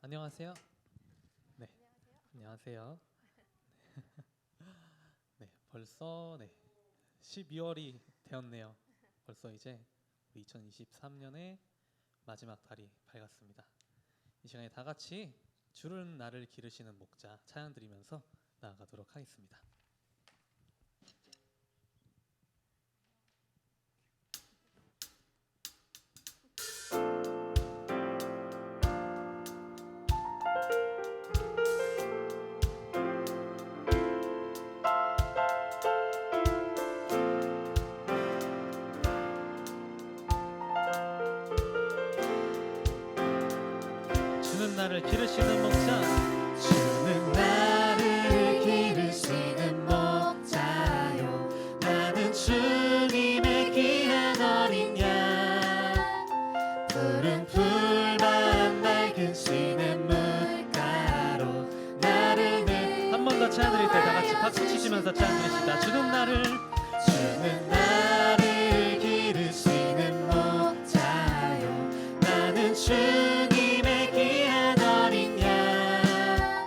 안녕하세요. 네, 안녕하세요. 네, 벌써 12월이 되었네요. 벌써 이제 2023년의 마지막 달이 밝았습니다. 이 시간에 다 같이 주는 나를 기르시는 목자 찬양 드리면서 나아가도록 하겠습니다. 주는 나를 기르시는 목자, 주는 나를 기르시는 목자요, 나는 주님의 귀한 어린 양, 푸른 풀밭 맑은 시냇물가로 나를 한 번 더 찬양 드릴 때 다 같이 박수 치시면서 찬양 드립시다. 주는 나를 기르시는 목자요, 나는 주님의 귀한 어린 양,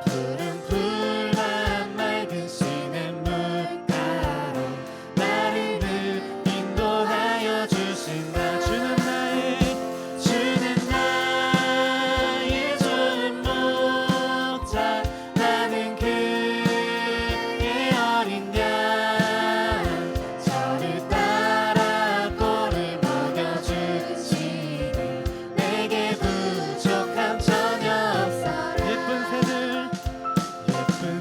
푸른 풀밭 맑은 시냇물가로 나를 늘 인도하여 주신다. 주는 나의 좋은 목자, 나는 그의 어린 양, 저를 따라 꼴을 먹여주시니 내게 부족함 전혀 없어라. 예쁜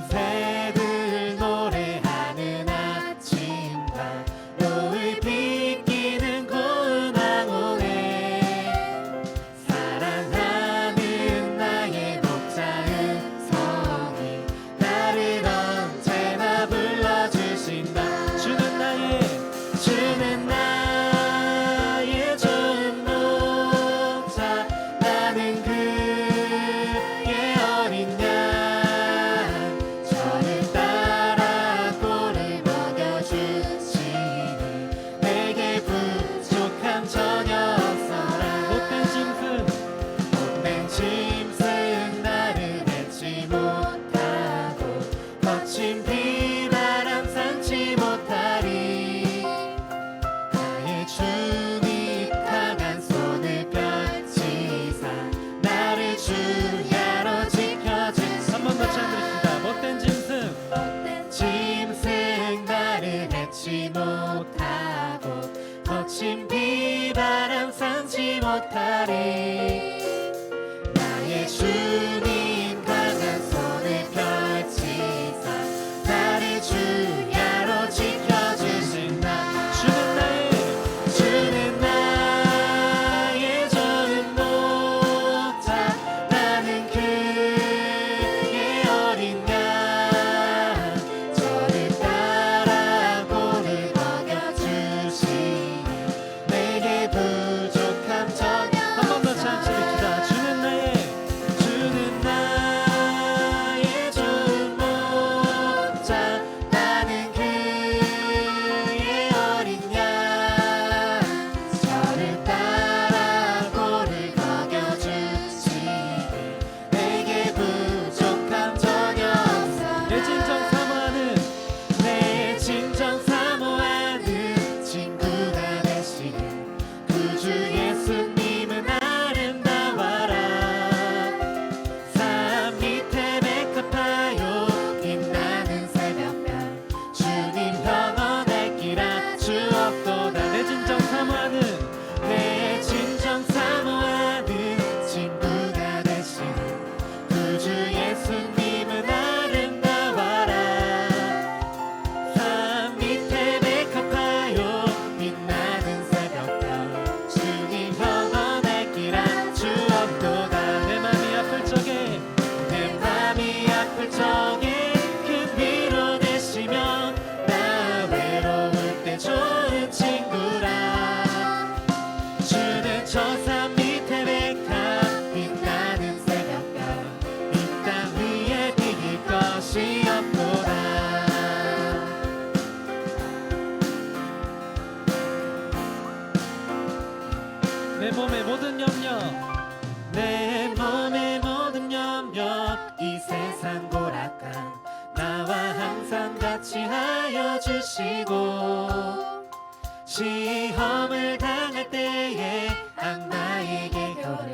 새들 노래하는 아침밤, 노을 비끼는 고운 황혼에 사랑하는 나의 목자의 성이 나를 언제나 불러주신다. 주는 나의 좋은 목자, 나는 그의 어린 양, 저를 따라 꼴을 먹여주시니 내게 부족함 전혀 없어라. 못된 짐승 나를 맺지 못하고 거친 비바람 삼지 못하리. 나의 주님 강한 손을 펼치사 나를 주야로 지켜주시니 한 번 더 찬양 드립시다. 못된 짐승 나를 맺지 못하고 거친 비바람 삼지 못하리. 나의 주님 강한 손을 펼치사 나를 주야로 지켜주신다. 주는 나의 좋은 목자, 나는 그의 어린 양, 저를 따라 꼴을 먹여주시니 내게 부족함 전혀 한 번 더 찬양 드립시다. 주는 나의 좋은 목자, 나는 그의 어린 양, 저를 따라 꼴을 먹여주시니 내게 부족함 전혀 없어. 내 진정 사모하는 친구가 되시는 구주 예수님은 아름다워라. 산 밑에 맥합하여 빛나는 새벽별, 주님 영원할 길아 주옵도다. 내 진정 사모하는 친구가 되시는 구주 예수님은 아름다워라. 산 밑에 맥합하여 빛나는 새벽별, 주님 영원할 길아 주옵도다. 내 맘이 아플 적에 큰 위로 되시며 나 외로울 때 좋은 친구라. 주는 저 산 밑에 백합 빛나는 새벽별, 이 땅 위에 비길 것이 없도다. 내 몸의 모든 염려, 내 몸의 통치하여 주시고 시험을 당할 때에 악마에게 겨를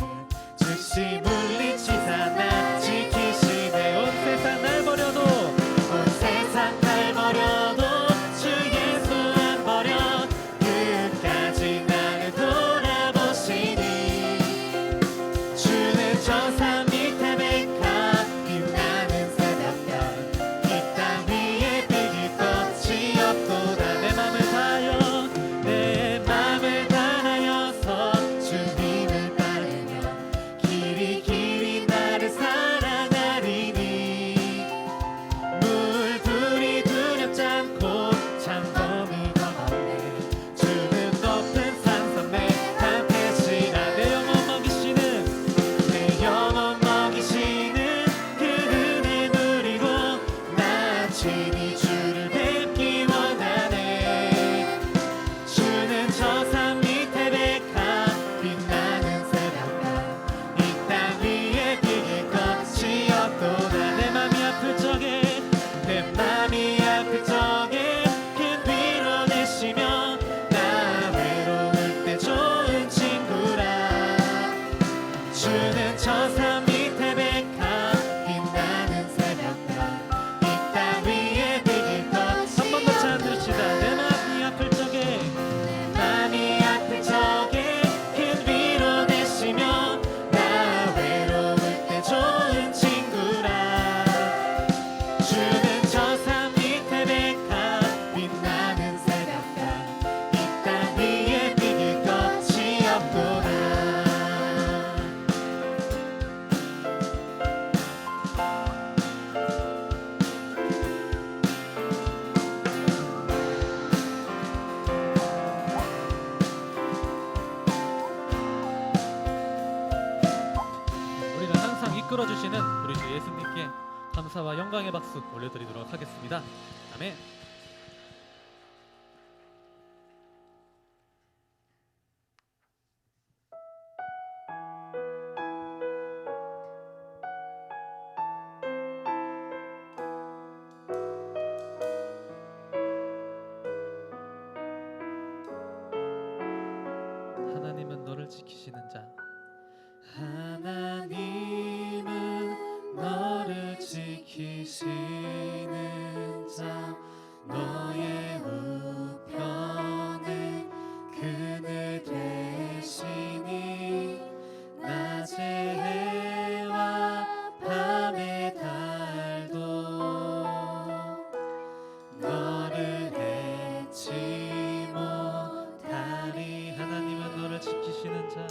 즉시 물리치사 나 지키시네. 온 세상 날 버려도 온 세상 날 버려도 주 예수 안 버려 끝까지 나를 돌아보시니 주는 저 산 밑에 백합 빛나는 새벽별 이 땅 위에 빛일 것이 없도다. 내 맘을 다하여 내 맘을 다하여서 주님을 따르면 길이 길이 나를 사랑하리니 물불이 두렵지 않고 창검이 거없네 주는 높은 산섬에 담대시라. 내 영혼 먹이시는 내 영혼 먹이시는 그 은혜 누리고 나 친히 주를 뵙기 원하네. 주는 저 산 밑에 백합 빛나는 새벽별 이 땅 위에 비길 것이 없도다. 내 맘이 아플 적에 내 맘이 아플 적에 큰 위로 내시며 나 외로울 때 좋은 친구라. 주는 저 산 밑에 백합 빛나는 새벽별 이 땅 위에 비길 것이 한 번 더 찬드립시다. 내 맘이 아플 적에 맘이 아플 적에 큰 위로 내시며 나 외로울 때 좋은 친구라. 주는 저 산 밑에 백합 빛나는 새벽별 이 땅 위에 비길 것이 없도다. 우리를 항상 이끌어 주시는 우리 주 예수님께 감사와 영광의 박수 올려드리도록 하겠습니다. 아멘. 하나님은 너를 지키시는 자. 하나님은 너를 지키시는 자 너의 우편에 그늘 되시니 낮의 해와 밤의 달도 너를 잊지 못하리. 하나님은 너를 지키시는 자.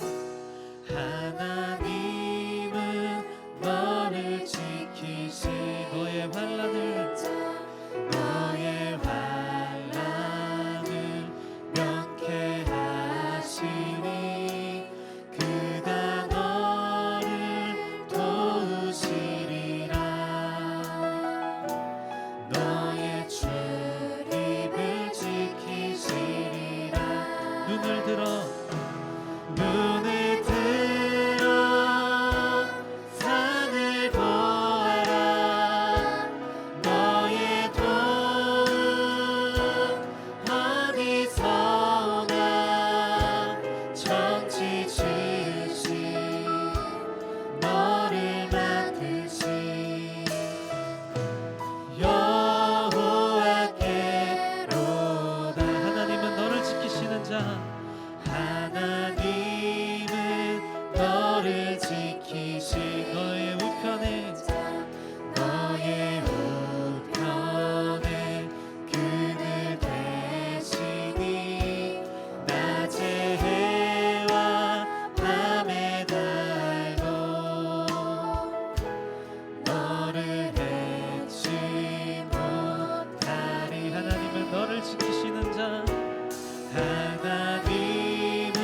하나님은 너를 지키시 너의 환난을 너의 환난을 명쾌하시니 그가 너를 도우시리라. 너의 출입을 지키시리라. 눈을 들어 눈을 들어 산을 보아라. 너의 도움 어디서 오나. 천지 지으신 너를 맡으신 여호와께로다. 하나님은 너를 지키시는 자. 하나님은 너를 지키시 너의 우편에 너의 우편에 그늘 되시니 낮의 해와 밤의 달도 너를 잊지 못하리. 하나님은 너를 지키시는 자. 하나님은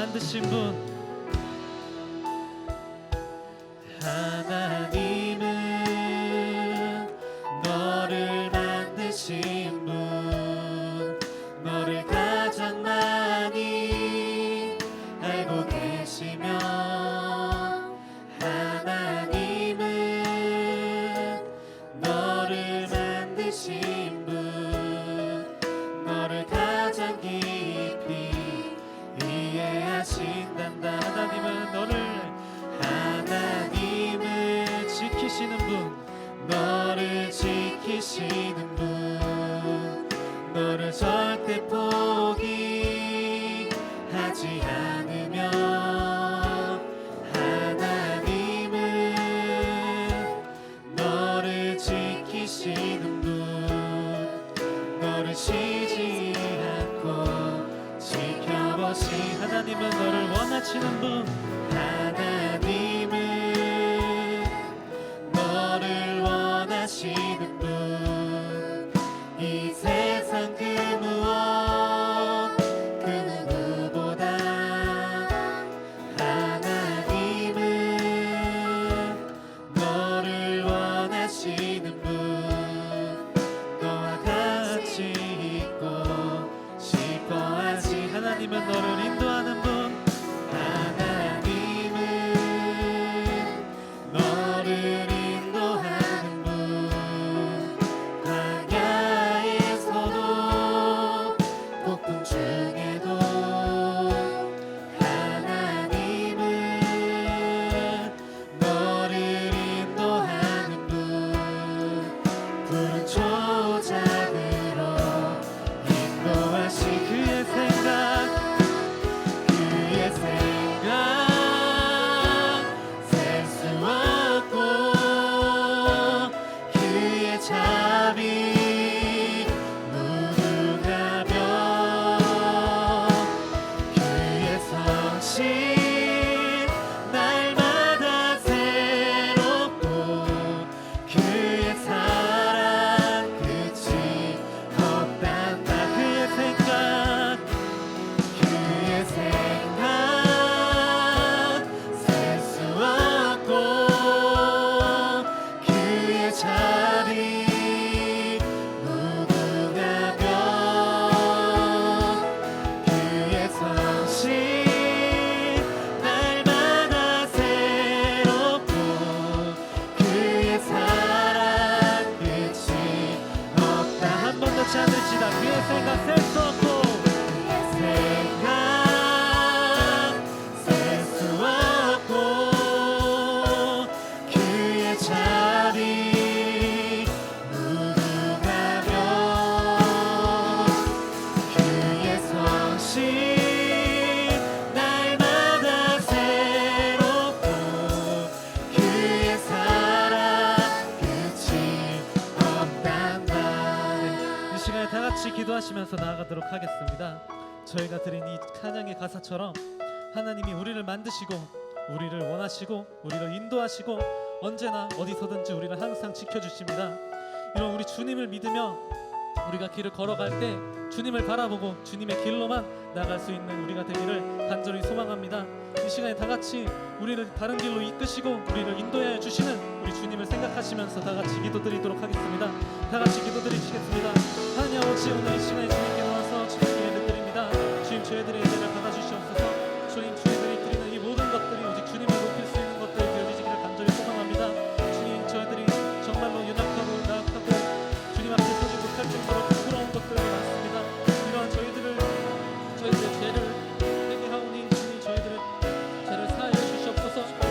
만드신 분 하나님은 너를 만드신 분 너를 가장 많이 알고 계시며 하나님은 너를 만드신 분 너를 가장 깊이 이해하신단다 하나님은 하나님은 지키시는 분 너를 지키시는 분 너를 절대 포기하지 않으며 하나님은 너를 지키시는 분 너를 쉬지 않고 지켜보시 하나님은 너를 원하시는 분 하나님은 너를 원하시는 분 이 세상 그 무엇 그 누구보다 하나님은 너를 원하시는 분 너와 같이 있고 싶어하지 하나님은 너를 인도하는 분 하나님은 너를 인도하는 분 광야에서도 폭풍 중에도 하나님은 너를 인도하는 분 푸른 초장으로 인도하시 그의 생각 그의 생각 셀 수 없고 그의 자비 무궁하며 그의 성실 날마다 새롭고 그의 사랑 끝이 없단다 그의 생각 그의 생각 셀 수 없고 그의 자비 무궁하며 그의 성실 날마다 새롭고 그의 사랑 끝이 없다 한 번도 찾을지다 그의 생각 셀 수 없고 생각 셀 수 없고 그의 자비 무궁하며 그의 성실 날마다 새롭고 그의 사랑 끝이 없단다 이 시간에 다 같이 기도하시면서 나아가도록 하겠습니다. 저희가 드린 이 찬양의 가사처럼 하나님이 우리를 만드시고 우리를 원하시고 우리를 인도하시고 언제나 어디서든지 우리를 항상 지켜주십니다. 이런 우리 주님을 믿으며 우리가 길을 걸어갈 때 주님을 바라보고 주님의 길로만 나갈 수 있는 우리가 되기를 간절히 소망합니다. 이 시간에 다 같이 우리를 바른 길로 이끄시고 우리를 인도해 주시는 우리 주님을 생각하시면서 다 같이 기도드리도록 하겠습니다. 다 같이 기도드리시겠습니다. 하나님 아버지 오늘 이 시간에 주님께 나와서 주님께 예배드립니다. 주님 저희들의 예배를 받아주시옵소서. 주님 저희들이 드리는 이 모든 것들이 오직 주님을 높일 수 있는 것들이 되어지기를 간절히 소망합니다. 주님 저희들이 정말로 연약하고 나약하고 주님 앞에 서지 못할 정도로 부끄러운 것들이 많습니다. 이러한 저희들의 죄를 회개하오니 주님 저희들의 죄를 사하여 주시옵소서. 주님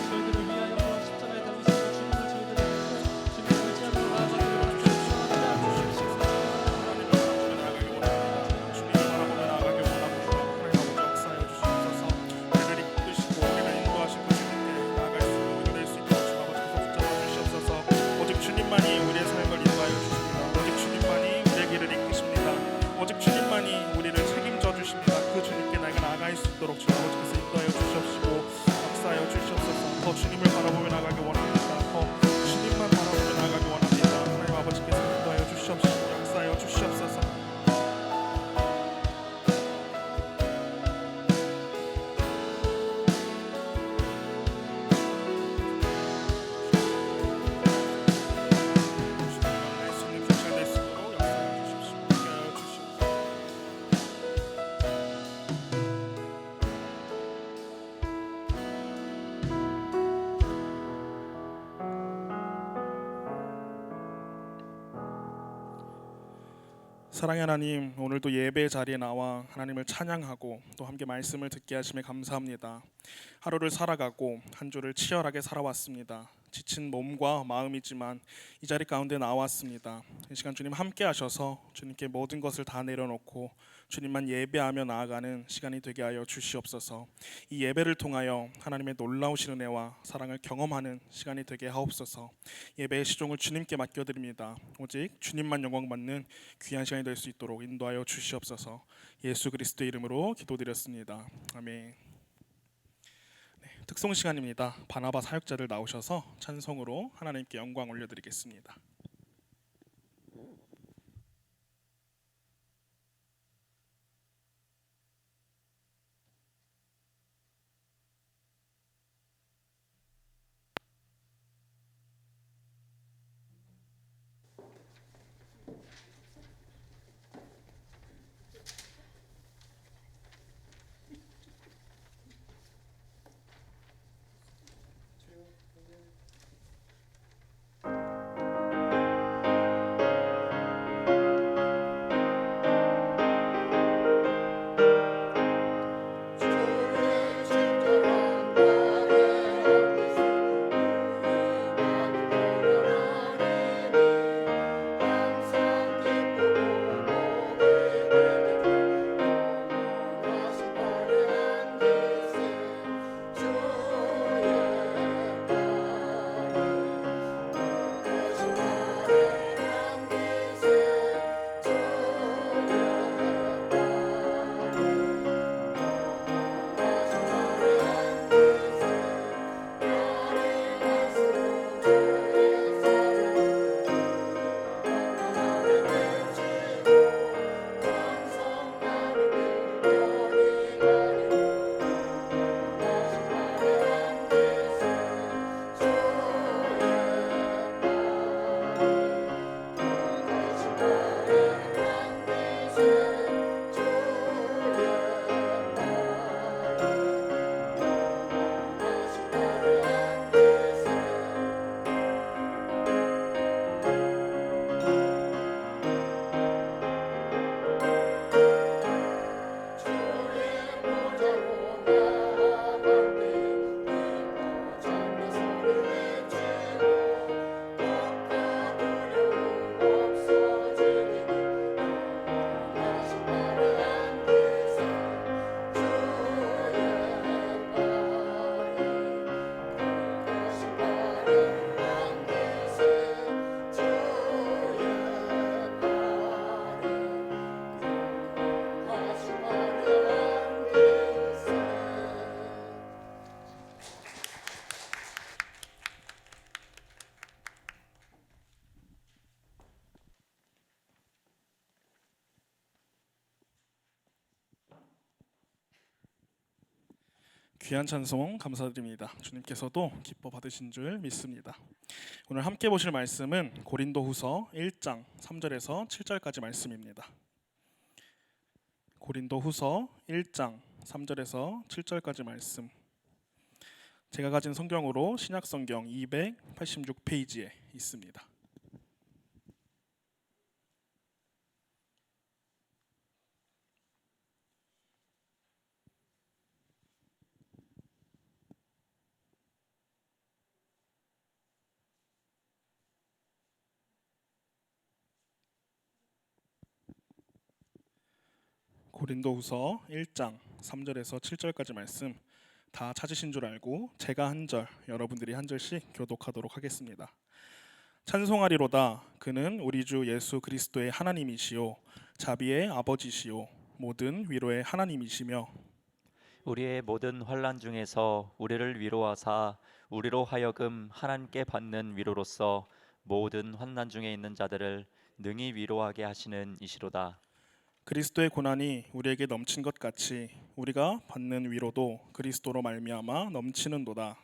저희들을 위하여 십자가에 달리시고 주님을 저희들을 주님을 의지하며 나아가기를 간절히 소망합니다. 주님을 바라보며 나아가길 원하고 하나님 아버지 역사하여 주시옵소서. 우리를 이끄시고 우리를 인도하시고 주님께 나아갈 수 있는 우리가 될 수 있도록 주 아버지께서 붙잡아 주시옵소서. 오직 주님만이 우리의 삶을 인도하여 주십니다. 오직 주님만이 우리의 길을 이끄십니다. 오직 주님만이 우리를 책임져 주십니다. 그 주님께 나아가 나아갈 수 있도록 주 아버지께서 인도하여 주시옵시고 역사하여 주시옵소서. 더 주님을 바라보며 나아가길 원합니다. 더 주님만 바라보며 나아가길 원합니다. 하나님 아버지께서 인도하여 주시옵시고 역사하여 주시옵소서. 사랑의 하나님, 오늘도 예배 자리에 나와 하나님을 찬양하고 또 함께 말씀을 듣게 하심에 감사합니다. 하루를 살아가고 한 주를 치열하게 살아왔습니다. 지친 몸과 마음이지만 이 자리 가운데 나왔습니다. 이 시간 주님 함께 하셔서 주님께 모든 것을 다 내려놓고 주님만 예배하며 나아가는 시간이 되게 하여 주시옵소서. 이 예배를 통하여 하나님의 놀라우신 은혜와 사랑을 경험하는 시간이 되게 하옵소서. 예배의 시종을 주님께 맡겨드립니다. 오직 주님만 영광 받는 귀한 시간이 될 수 있도록 인도하여 주시옵소서. 예수 그리스도의 이름으로 기도드렸습니다. 아멘. 특송 시간입니다. 바나바 사역자들 나오셔서 찬송으로 하나님께 영광 올려드리겠습니다. 귀한 찬송 감사드립니다. 주님께서도 기뻐 받으신 줄 믿습니다. 오늘 함께 보실 말씀은 고린도후서 1장 3절에서 7절까지 말씀입니다. 고린도후서 1장 3절에서 7절까지 말씀. 제가 가진 성경으로 신약성경 286페이지에 있습니다. 고린도후서 1장 3절에서 7절까지 말씀 다 찾으신 줄 알고 제가 한 절, 여러분들이 한 절씩 교독하도록 하겠습니다. 찬송하리로다. 그는 우리 주 예수 그리스도의 하나님이시요 자비의 아버지시요 모든 위로의 하나님이시며 우리의 모든 환난 중에서 우리를 위로하사 우리로 하여금 하나님께 받는 위로로서 모든 환난 중에 있는 자들을 능히 위로하게 하시는 이시로다. 그리스도의 고난이 우리에게 넘친 것 같이 우리가 받는 위로도 그리스도로 말미암아 넘치는도다.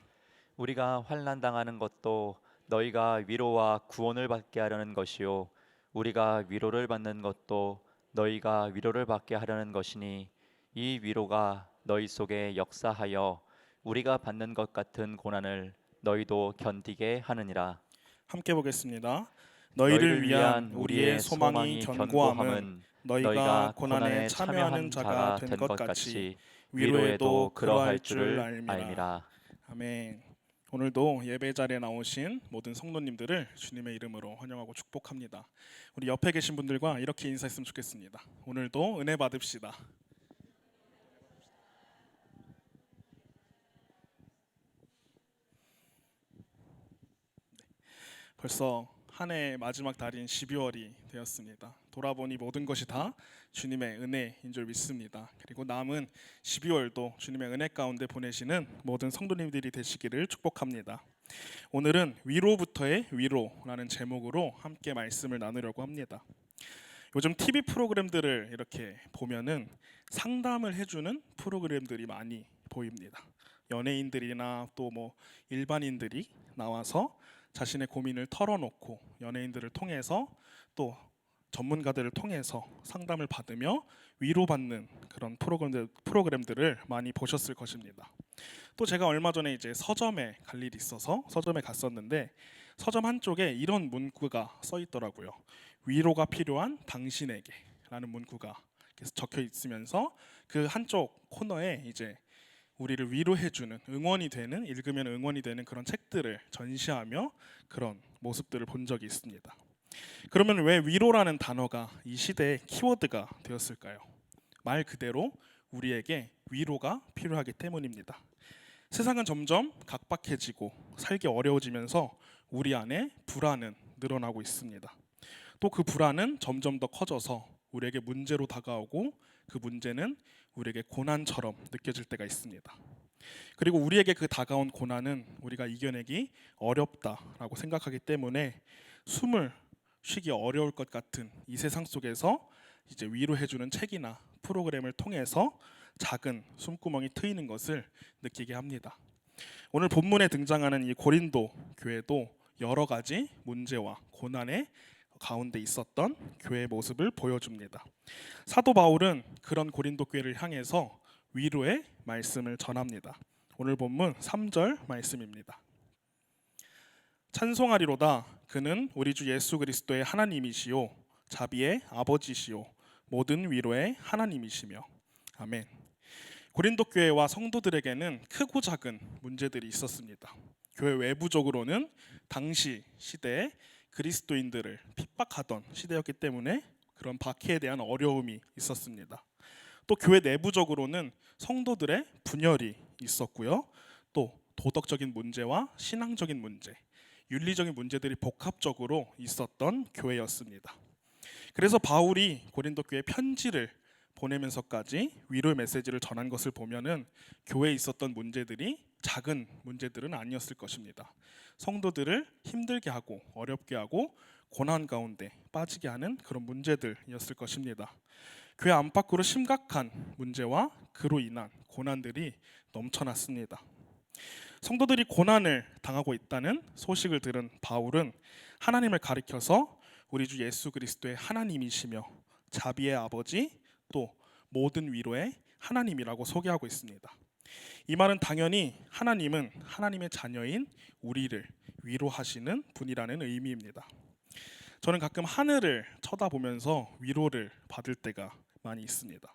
우리가 환난 당하는 것도 너희가 위로와 구원을 받게 하려는 것이요 우리가 위로를 받는 것도 너희가 위로를 받게 하려는 것이니 이 위로가 너희 속에 역사하여 우리가 받는 것 같은 고난을 너희도 견디게 하느니라. 함께 보겠습니다. 너희를 위한 우리의 소망이 견고함은 너희가 고난에 참여하는 자가 된 것 같이 위로에도 그러할 줄을 알미라. 아멘. 오늘도 예배 자리에 나오신 모든 성도님들을 주님의 이름으로 환영하고 축복합니다. 우리 옆에 계신 분들과 이렇게 인사했으면 좋겠습니다. 오늘도 은혜 받읍시다. 벌써 한 해의 마지막 달인 12월이 되었습니다. 돌아보니 모든 것이 다 주님의 은혜인 줄 믿습니다. 그리고 남은 12월도 주님의 은혜 가운데 보내시는 모든 성도님들이 되시기를 축복합니다. 오늘은 위로부터의 위로라는 제목으로 함께 말씀을 나누려고 합니다. 요즘 TV 프로그램들을 이렇게 보면은 상담을 해주는 프로그램들이 많이 보입니다. 연예인들이나 또 뭐 일반인들이 나와서 자신의 고민을 털어놓고 연예인들을 통해서 또 전문가들을 통해서 상담을 받으며 위로받는 그런 프로그램들을 많이 보셨을 것입니다. 또 제가 얼마 전에 이제 서점에 갈 일이 있어서 서점에 갔었는데 서점 한쪽에 이런 문구가 써 있더라고요. 위로가 필요한 당신에게 라는 문구가 적혀 있으면서 그 한쪽 코너에 이제 우리를 위로해주는 응원이 되는, 읽으면 응원이 되는 그런 책들을 전시하며 그런 모습들을 본 적이 있습니다. 그러면 왜 위로라는 단어가 이 시대의 키워드가 되었을까요? 말 그대로 우리에게 위로가 필요하기 때문입니다. 세상은 점점 각박해지고 살기 어려워지면서 우리 안에 불안은 늘어나고 있습니다. 또 그 불안은 점점 더 커져서 우리에게 문제로 다가오고 그 문제는 우리에게 고난처럼 느껴질 때가 있습니다. 그리고 우리에게 그 다가온 고난은 우리가 이겨내기 어렵다라고 생각하기 때문에 숨을 쉬기 어려울 것 같은 이 세상 속에서 이제 위로해주는 책이나 프로그램을 통해서 작은 숨구멍이 트이는 것을 느끼게 합니다. 오늘 본문에 등장하는 이 고린도 교회도 여러 가지 문제와 고난의 가운데 있었던 교회의 모습을 보여줍니다. 사도 바울은 그런 고린도 교회를 향해서 위로의 말씀을 전합니다. 오늘 본문 3절 말씀입니다. 찬송하리로다. 그는 우리 주 예수 그리스도의 하나님이시요 자비의 아버지시요 모든 위로의 하나님이시며. 아멘. 고린도 교회와 성도들에게는 크고 작은 문제들이 있었습니다. 교회 외부적으로는 당시 시대에 그리스도인들을 핍박하던 시대였기 때문에 그런 박해에 대한 어려움이 있었습니다. 또 교회 내부적으로는 성도들의 분열이 있었고요. 또 도덕적인 문제와 신앙적인 문제, 윤리적인 문제들이 복합적으로 있었던 교회였습니다. 그래서 바울이 고린도 교회에 편지를 보내면서까지 위로의 메시지를 전한 것을 보면은 교회에 있었던 문제들이 작은 문제들은 아니었을 것입니다. 성도들을 힘들게 하고 어렵게 하고 고난 가운데 빠지게 하는 그런 문제들이었을 것입니다. 교회 안팎으로 심각한 문제와 그로 인한 고난들이 넘쳐났습니다. 성도들이 고난을 당하고 있다는 소식을 들은 바울은 하나님을 가리켜서 우리 주 예수 그리스도의 하나님이시며 자비의 아버지 또 모든 위로의 하나님이라고 소개하고 있습니다. 이 말은 당연히 하나님은 하나님의 자녀인 우리를 위로하시는 분이라는 의미입니다. 저는 가끔 하늘을 쳐다보면서 위로를 받을 때가 많이 있습니다.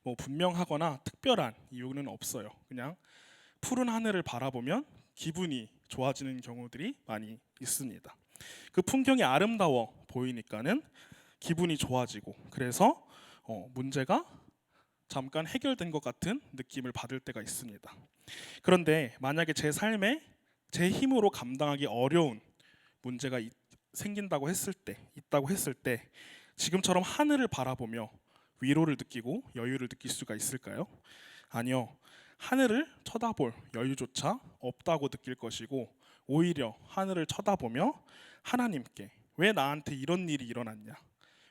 뭐 분명하거나 특별한 이유는 없어요. 그냥 푸른 하늘을 바라보면 기분이 좋아지는 경우들이 많이 있습니다. 그 풍경이 아름다워 보이니까는 기분이 좋아지고 그래서 문제가 잠깐 해결된 것 같은 느낌을 받을 때가 있습니다. 그런데 만약에 제 삶에 제 힘으로 감당하기 어려운 문제가 생긴다고 했을 때 지금처럼 하늘을 바라보며 위로를 느끼고 여유를 느낄 수가 있을까요? 아니요. 하늘을 쳐다볼 여유조차 없다고 느낄 것이고 오히려 하늘을 쳐다보며 하나님께 왜 나한테 이런 일이 일어났냐?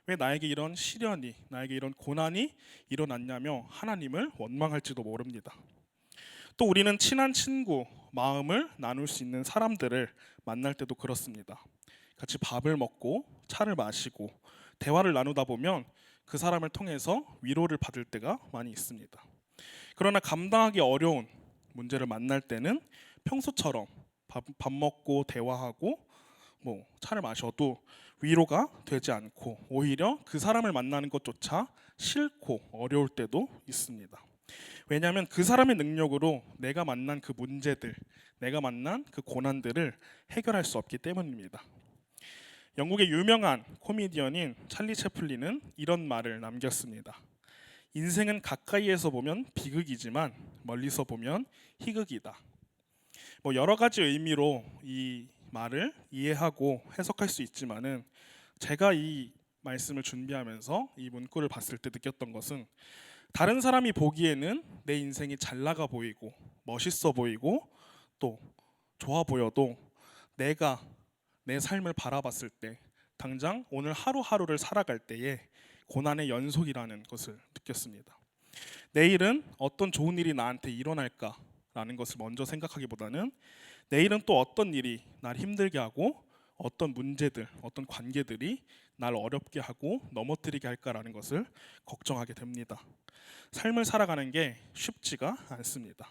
왜 나에게 이런 시련이, 나에게 이런 고난이 일어났냐며 하나님을 원망할지도 모릅니다. 또 우리는 친한 친구, 마음을 나눌 수 있는 사람들을 만날 때도 그렇습니다. 같이 밥을 먹고 차를 마시고 대화를 나누다 보면 그 사람을 통해서 위로를 받을 때가 많이 있습니다. 그러나 감당하기 어려운 문제를 만날 때는 평소처럼 밥 먹고 대화하고 뭐 차를 마셔도 위로가 되지 않고 오히려 그 사람을 만나는 것조차 싫고 어려울 때도 있습니다. 왜냐하면 그 사람의 능력으로 내가 만난 그 문제들, 내가 만난 그 고난들을 해결할 수 없기 때문입니다. 영국의 유명한 코미디언인 찰리 채플린은 이런 말을 남겼습니다. 인생은 가까이에서 보면 비극이지만 멀리서 보면 희극이다. 여러 가지 의미로 이 말을 이해하고 해석할 수 있지만은 제가 이 말씀을 준비하면서 이 문구를 봤을 때 느꼈던 것은 다른 사람이 보기에는 내 인생이 잘 나가 보이고 멋있어 보이고 또 좋아 보여도 내가 내 삶을 바라봤을 때 당장 오늘 하루하루를 살아갈 때에 고난의 연속이라는 것을 느꼈습니다. 내일은 어떤 좋은 일이 나한테 일어날까라는 것을 먼저 생각하기보다는 내일은 또 어떤 일이 날 힘들게 하고 어떤 문제들, 어떤 관계들이 날 어렵게 하고 넘어뜨리게 할까라는 것을 걱정하게 됩니다. 삶을 살아가는 게 쉽지가 않습니다.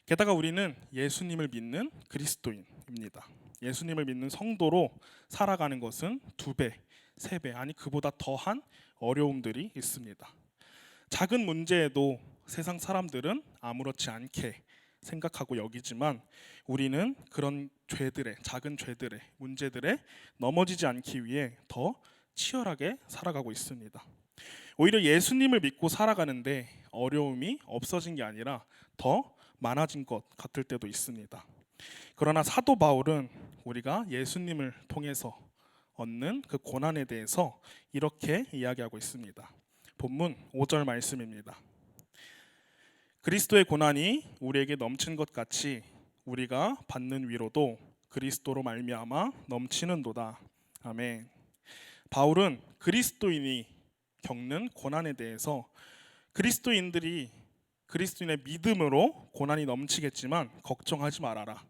게다가 우리는 예수님을 믿는 그리스도인입니다. 예수님을 믿는 성도로 살아가는 것은 2배, 3배 아니 그보다 더한 어려움들이 있습니다. 작은 문제에도 세상 사람들은 아무렇지 않게 생각하고 여기지만 우리는 그런 죄들의 작은 죄들의 문제들에 넘어지지 않기 위해 더 치열하게 살아가고 있습니다. 오히려 예수님을 믿고 살아가는데 어려움이 없어진 게 아니라 더 많아진 것 같을 때도 있습니다. 그러나 사도 바울은 우리가 예수님을 통해서 얻는 그 고난에 대해서 이렇게 이야기하고 있습니다. 본문 5절 말씀입니다. 그리스도의 고난이 우리에게 넘친 것 같이 우리가 받는 위로도 그리스도로 말미암아 넘치는도다. 아멘. 바울은 그리스도인이 겪는 고난에 대해서 그리스도인의 믿음으로 고난이 넘치겠지만 걱정하지 말아라.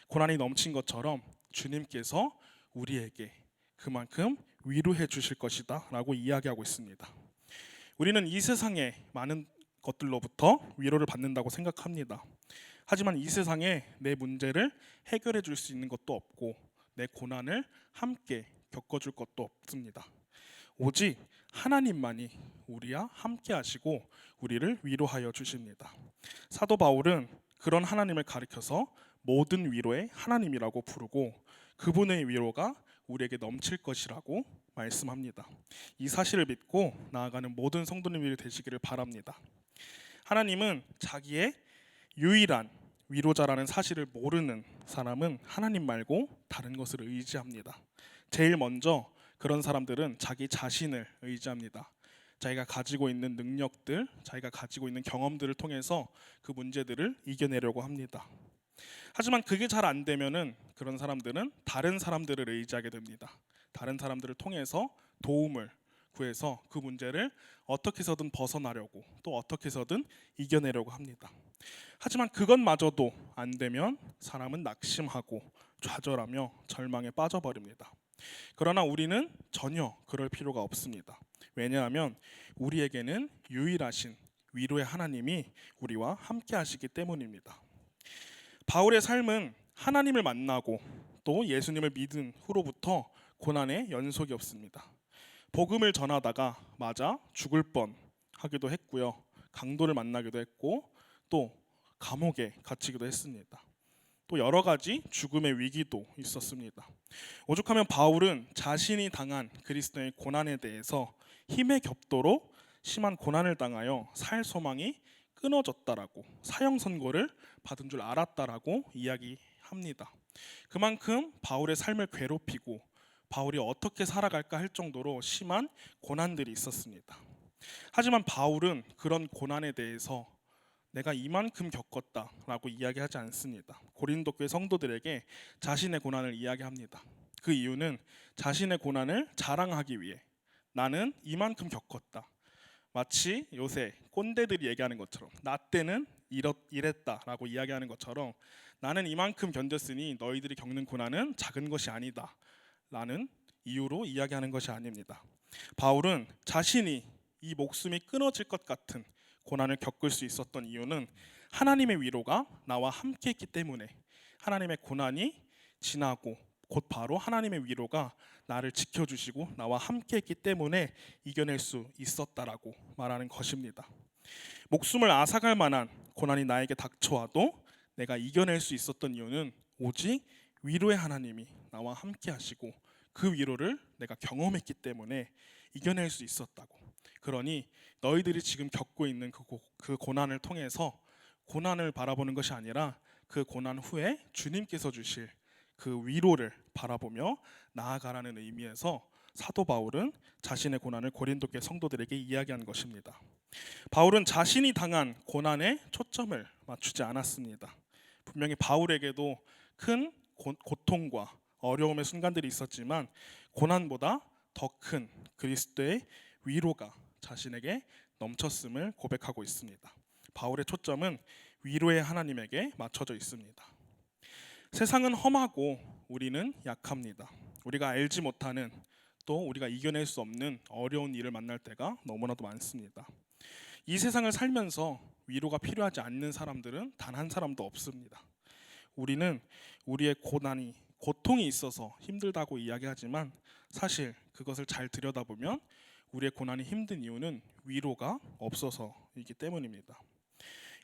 고난이 넘친 것처럼 주님께서 우리에게 그만큼 위로해 주실 것이다 라고 이야기하고 있습니다. 우리는 이 세상의 많은 것들로부터 위로를 받는다고 생각합니다. 하지만 이 세상에 내 문제를 해결해 줄 수 있는 것도 없고 내 고난을 함께 겪어줄 것도 없습니다. 오직 하나님만이 우리와 함께 하시고 우리를 위로하여 주십니다. 사도 바울은 그런 하나님을 가리켜서 모든 위로의 하나님이라고 부르고 그분의 위로가 우리에게 넘칠 것이라고 말씀합니다. 이 사실을 믿고 나아가는 모든 성도님들이 되시기를 바랍니다. 하나님은 자기의 유일한 위로자라는 사실을 모르는 사람은 하나님 말고 다른 것을 의지합니다. 제일 먼저 그런 사람들은 자기 자신을 의지합니다. 자기가 가지고 있는 능력들, 자기가 가지고 있는 경험들을 통해서 그 문제들을 이겨내려고 합니다. 하지만 그게 잘 안 되면은 그런 사람들은 다른 사람들을 의지하게 됩니다. 다른 사람들을 통해서 도움을 구해서 그 문제를 어떻게 해서든 벗어나려고 또 어떻게 해서든 이겨내려고 합니다. 하지만 그것마저도 안 되면 사람은 낙심하고 좌절하며 절망에 빠져버립니다. 그러나 우리는 전혀 그럴 필요가 없습니다. 왜냐하면 우리에게는 유일하신 위로의 하나님이 우리와 함께 하시기 때문입니다. 바울의 삶은 하나님을 만나고 또 예수님을 믿은 후로부터 고난의 연속이었습니다. 복음을 전하다가 맞아 죽을 뻔 하기도 했고요. 강도를 만나기도 했고 또 감옥에 갇히기도 했습니다. 또 여러 가지 죽음의 위기도 있었습니다. 오죽하면 바울은 자신이 당한 그리스도의 고난에 대해서 힘에 겹도록 심한 고난을 당하여 살 소망이 끊어졌다라고 사형 선고를 받은 줄 알았다라고 이야기합니다. 그만큼 바울의 삶을 괴롭히고 바울이 어떻게 살아갈까 할 정도로 심한 고난들이 있었습니다. 하지만 바울은 그런 고난에 대해서 내가 이만큼 겪었다라고 이야기하지 않습니다. 고린도 교회 성도들에게 자신의 고난을 이야기합니다. 그 이유는 자신의 고난을 자랑하기 위해 나는 이만큼 겪었다. 마치 요새 꼰대들이 얘기하는 것처럼 나 때는 이랬다라고 이야기하는 것처럼 나는 이만큼 견뎠으니 너희들이 겪는 고난은 작은 것이 아니다 라는 이유로 이야기하는 것이 아닙니다. 바울은 자신이 이 목숨이 끊어질 것 같은 고난을 겪을 수 있었던 이유는 하나님의 위로가 나와 함께 했기 때문에 하나님의 고난이 지나고 곧 바로 하나님의 위로가 나를 지켜주시고 나와 함께했기 때문에 이겨낼 수 있었다라고 말하는 것입니다. 목숨을 앗아갈 만한 고난이 나에게 닥쳐와도 내가 이겨낼 수 있었던 이유는 오직 위로의 하나님이 나와 함께하시고 그 위로를 내가 경험했기 때문에 이겨낼 수 있었다고. 그러니 너희들이 지금 겪고 있는 그 고난을 통해서 고난을 바라보는 것이 아니라 그 고난 후에 주님께서 주실 그 위로를 바라보며 나아가라는 의미에서 사도 바울은 자신의 고난을 고린도교 성도들에게 이야기한 것입니다. 바울은 자신이 당한 고난에 초점을 맞추지 않았습니다. 분명히 바울에게도 큰 고통과 어려움의 순간들이 있었지만 고난보다 더 큰 그리스도의 위로가 자신에게 넘쳤음을 고백하고 있습니다. 바울의 초점은 위로의 하나님에게 맞춰져 있습니다. 세상은 험하고 우리는 약합니다. 우리가 알지 못하는 또 우리가 이겨낼 수 없는 어려운 일을 만날 때가 너무나도 많습니다. 이 세상을 살면서 위로가 필요하지 않는 사람들은 단 한 사람도 없습니다. 우리는 우리의 고통이 있어서 힘들다고 이야기하지만 사실 그것을 잘 들여다보면 우리의 고난이 힘든 이유는 위로가 없어서이기 때문입니다.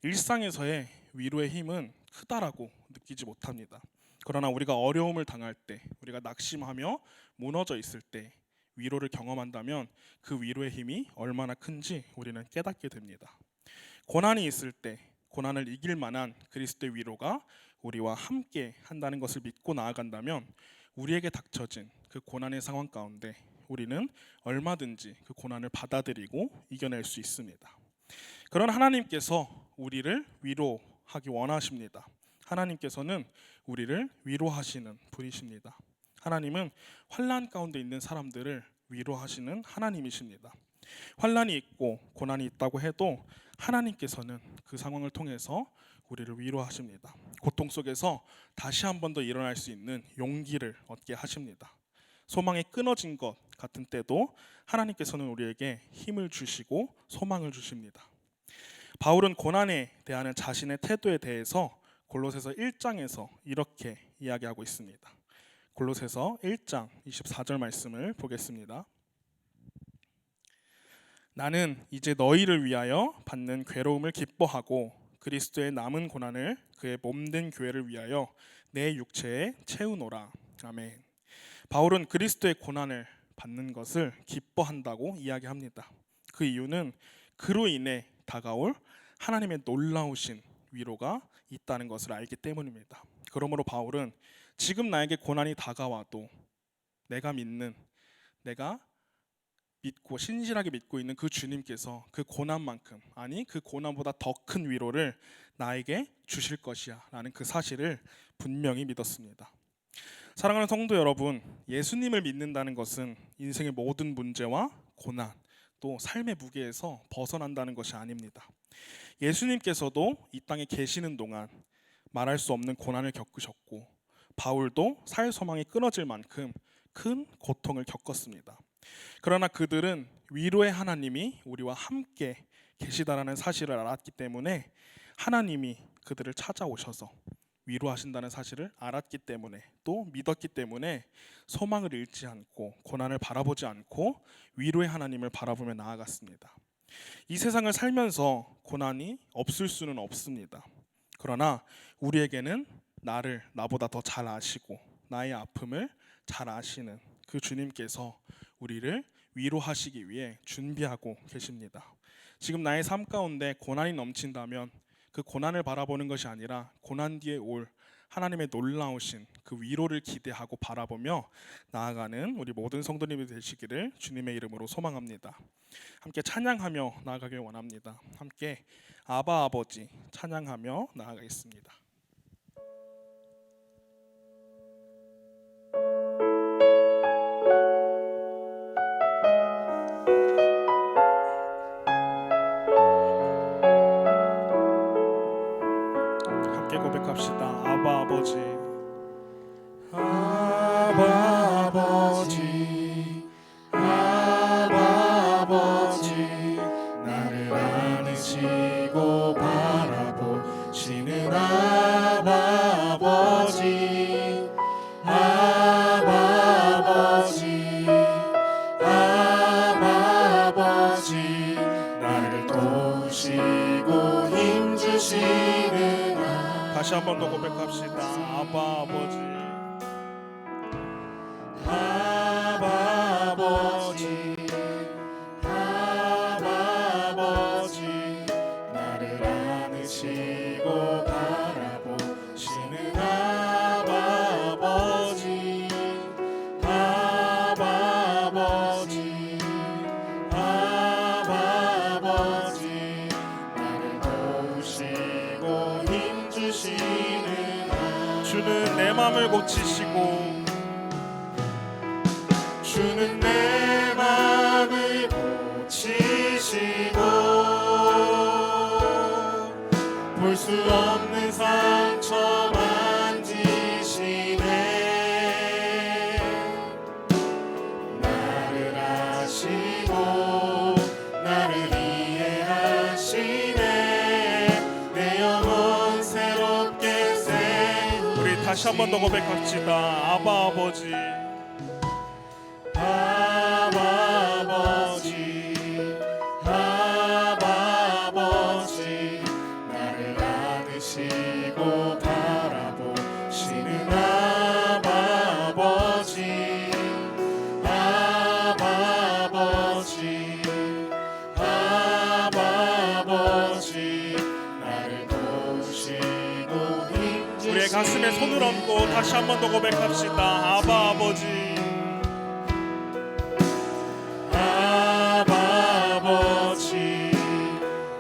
일상에서의 위로의 힘은 크다라고 느끼지 못합니다. 그러나 우리가 어려움을 당할 때, 우리가 낙심하며 무너져 있을 때 위로를 경험한다면 그 위로의 힘이 얼마나 큰지 우리는 깨닫게 됩니다. 고난이 있을 때 고난을 이길 만한 그리스도의 위로가 우리와 함께 한다는 것을 믿고 나아간다면 우리에게 닥쳐진 그 고난의 상황 가운데 우리는 얼마든지 그 고난을 받아들이고 이겨낼 수 있습니다. 그런 하나님께서 우리를 위로하기 원하십니다. 하나님께서는 우리를 위로하시는 분이십니다. 하나님은 환난 가운데 있는 사람들을 위로하시는 하나님이십니다. 환난이 있고 고난이 있다고 해도 하나님께서는 그 상황을 통해서 우리를 위로하십니다. 고통 속에서 다시 한 번 더 일어날 수 있는 용기를 얻게 하십니다. 소망이 끊어진 것 같은 때도 하나님께서는 우리에게 힘을 주시고 소망을 주십니다. 바울은 고난에 대한 자신의 태도에 대해서 골로새서 1장에서 이렇게 이야기하고 있습니다. 골로새서 1장 24절 말씀을 보겠습니다. 나는 이제 너희를 위하여 받는 괴로움을 기뻐하고 그리스도의 남은 고난을 그의 몸된 교회를 위하여 내 육체에 채우노라. 아멘. 바울은 그리스도의 고난을 받는 것을 기뻐한다고 이야기합니다. 그 이유는 그로 인해 다가올 하나님의 놀라우신 위로가 있다는 것을 알기 때문입니다. 그러므로 바울은 지금 나에게 고난이 다가와도 내가 믿고 신실하게 믿고 있는 그 주님께서 그 고난만큼, 아니 그 고난보다 더 큰 위로를 나에게 주실 것이야 라는 그 사실을 분명히 믿었습니다. 사랑하는 성도 여러분, 예수님을 믿는다는 것은 인생의 모든 문제와 고난 또 삶의 무게에서 벗어난다는 것이 아닙니다. 예수님께서도 이 땅에 계시는 동안 말할 수 없는 고난을 겪으셨고 바울도 살 소망이 끊어질 만큼 큰 고통을 겪었습니다. 그러나 그들은 위로의 하나님이 우리와 함께 계시다라는 사실을 알았기 때문에 하나님이 그들을 찾아오셔서 위로하신다는 사실을 알았기 때문에 또 믿었기 때문에 소망을 잃지 않고 고난을 바라보지 않고 위로의 하나님을 바라보며 나아갔습니다. 이 세상을 살면서 고난이 없을 수는 없습니다. 그러나 우리에게는 나보다 더 잘 아시고 나의 아픔을 잘 아시는 그 주님께서 우리를 위로하시기 위해 준비하고 계십니다. 지금 나의 삶 가운데 고난이 넘친다면 그 고난을 바라보는 것이 아니라 고난 뒤에 올 하나님의 놀라우신 그 위로를 기대하고 바라보며 나아가는 우리 모든 성도님이 되시기를 주님의 이름으로 소망합니다. 함께 찬양하며 나아가길 원합니다. 함께 아바 아버지 찬양하며 나아가겠습니다. 고백합시다. 아바 아버지, 아바 아버지, 아바 아버지, 나를 안으시고 바라보시는 아바 아버지, 아바 아버지 나를 도우시고 힘주시는 다시 한 번 더 고백합시다. 아바 아버지 아바 아버지 아바 아버지 나를 안으시고 바라보시는 아바 아버지 아바 아버지 아바 아버지 나를 도우시고 힘주시는 주는 내 맘을 고치시고 주는 내 맘을 고치시고 볼 수 없는 상처 만지시네 나를 아시고 나를 이해하시네 내 영혼 새롭게 세우시네 우리 다시 한 번 더 고백합시다. 아바 아버지 아바 아버지 아바 아버지 나를 안으시고 바라보시는 아바 아버지 아바 아버지 아바 아버지 나를 도우시고 힘주시는 우리의 가슴에 손을 얹고 다시 한 번 더 고백합시다. 아바 아버지 아바 아버지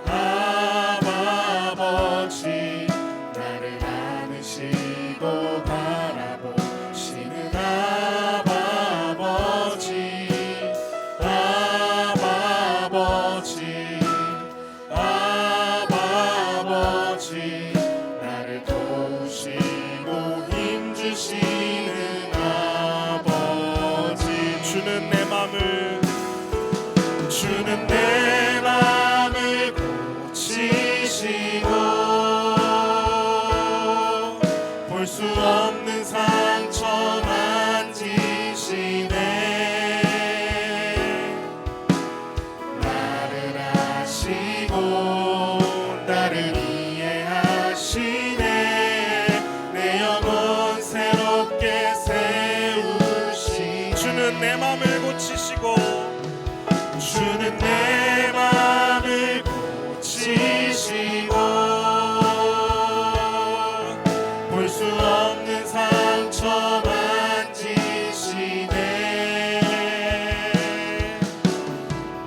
아바 아버지 나를 안으시고 바라보시는 아바 아버지 아바 아버지 아바 아버지 나를 도우시고 힘주시는 아버지 주는 내 맘을 주는 내 맘을 고치시고 볼 수 없는 상처 만지시네 나를 아시고 나를 이해하시네 내 영혼 새롭게 세우시 주는 내 맘을 고치시고 주는 내 맘을 고치시고 볼 수 없는 상처 만지시네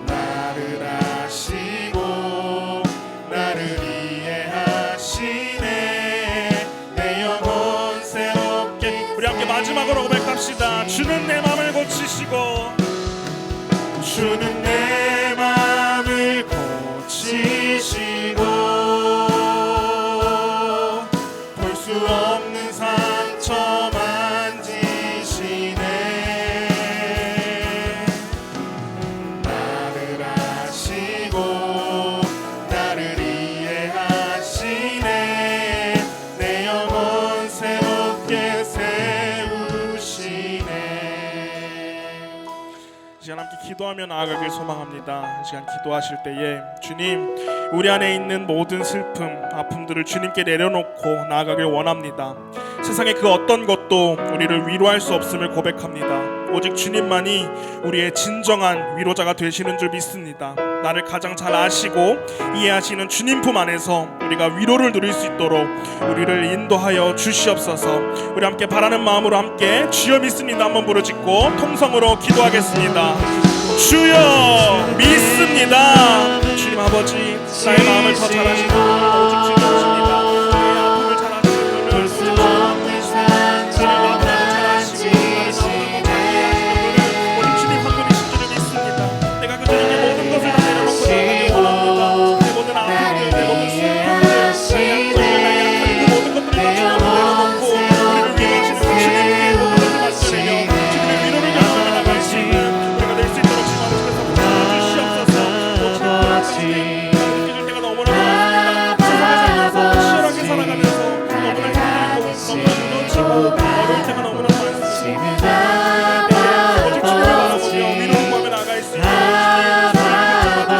나를 아시고 나를 이해하시네 내 영혼 새롭게 우리 함께 마지막으로 고백합시다. 주는 내 맘을 고치시고 주는 내 맘을 고치시고 볼 수 없는 상처 만지시네 나를 아시고 나를 이해하시네 내 영혼 새롭게 세우시네 이 시간 함께 기도하며 나아가길 소망합니다. 이 시간 기도하실 때에 주님 우리 안에 있는 모든 슬픔 아픔들을 주님께 내려놓고 나아가길 원합니다. 세상의 그 어떤 것도 우리를 위로할 수 없음을 고백합니다. 오직 주님만이 우리의 진정한 위로자가 되시는 줄 믿습니다. 나를 가장 잘 아시고 이해하시는 주님 품 안에서 우리가 위로를 누릴 수 있도록 우리를 인도하여 주시옵소서. 우리 함께 바라는 마음으로 함께 주여 믿습니다 한번 부르짖고 통성으로 기도하겠습니다. 주여 믿습니다. 주님 아버지 나의 마음을 더 잘 아시는 오직 주님이십니다. 나의 아픔을 잘 아시는 분은 오직 주님입니다. 나의 마음을 잘 아시고 나의 마음을 더 잘 이해하시는 분은 오직 주님 한 분이신 줄을 믿습니다. 내가 그 주님께 모든 것을 다 내려놓고 나가길 원합니다. 내 모든 아픔들 내 모든 슬픔들 나의 약점들 나의 약한 그 모든 것들을 다 내려놓고 우리를 위로하시는 그 주님께 모든 것을 맡겨내며 주님의 위로를 경험해 나갈 수 있는 우리가 될 수 있도록 주님 아버지께서 도와주시옵소서. 느껴질 때가 너무나 많습니다. 세상에 살면서 치열하게 살아가면서 너무나 힘들고 너무나 무너지고 어려울 때가 너무나 많습니다. 오직 주님을 바라보며 위로를 구하며 나아갈 수 있는 주님의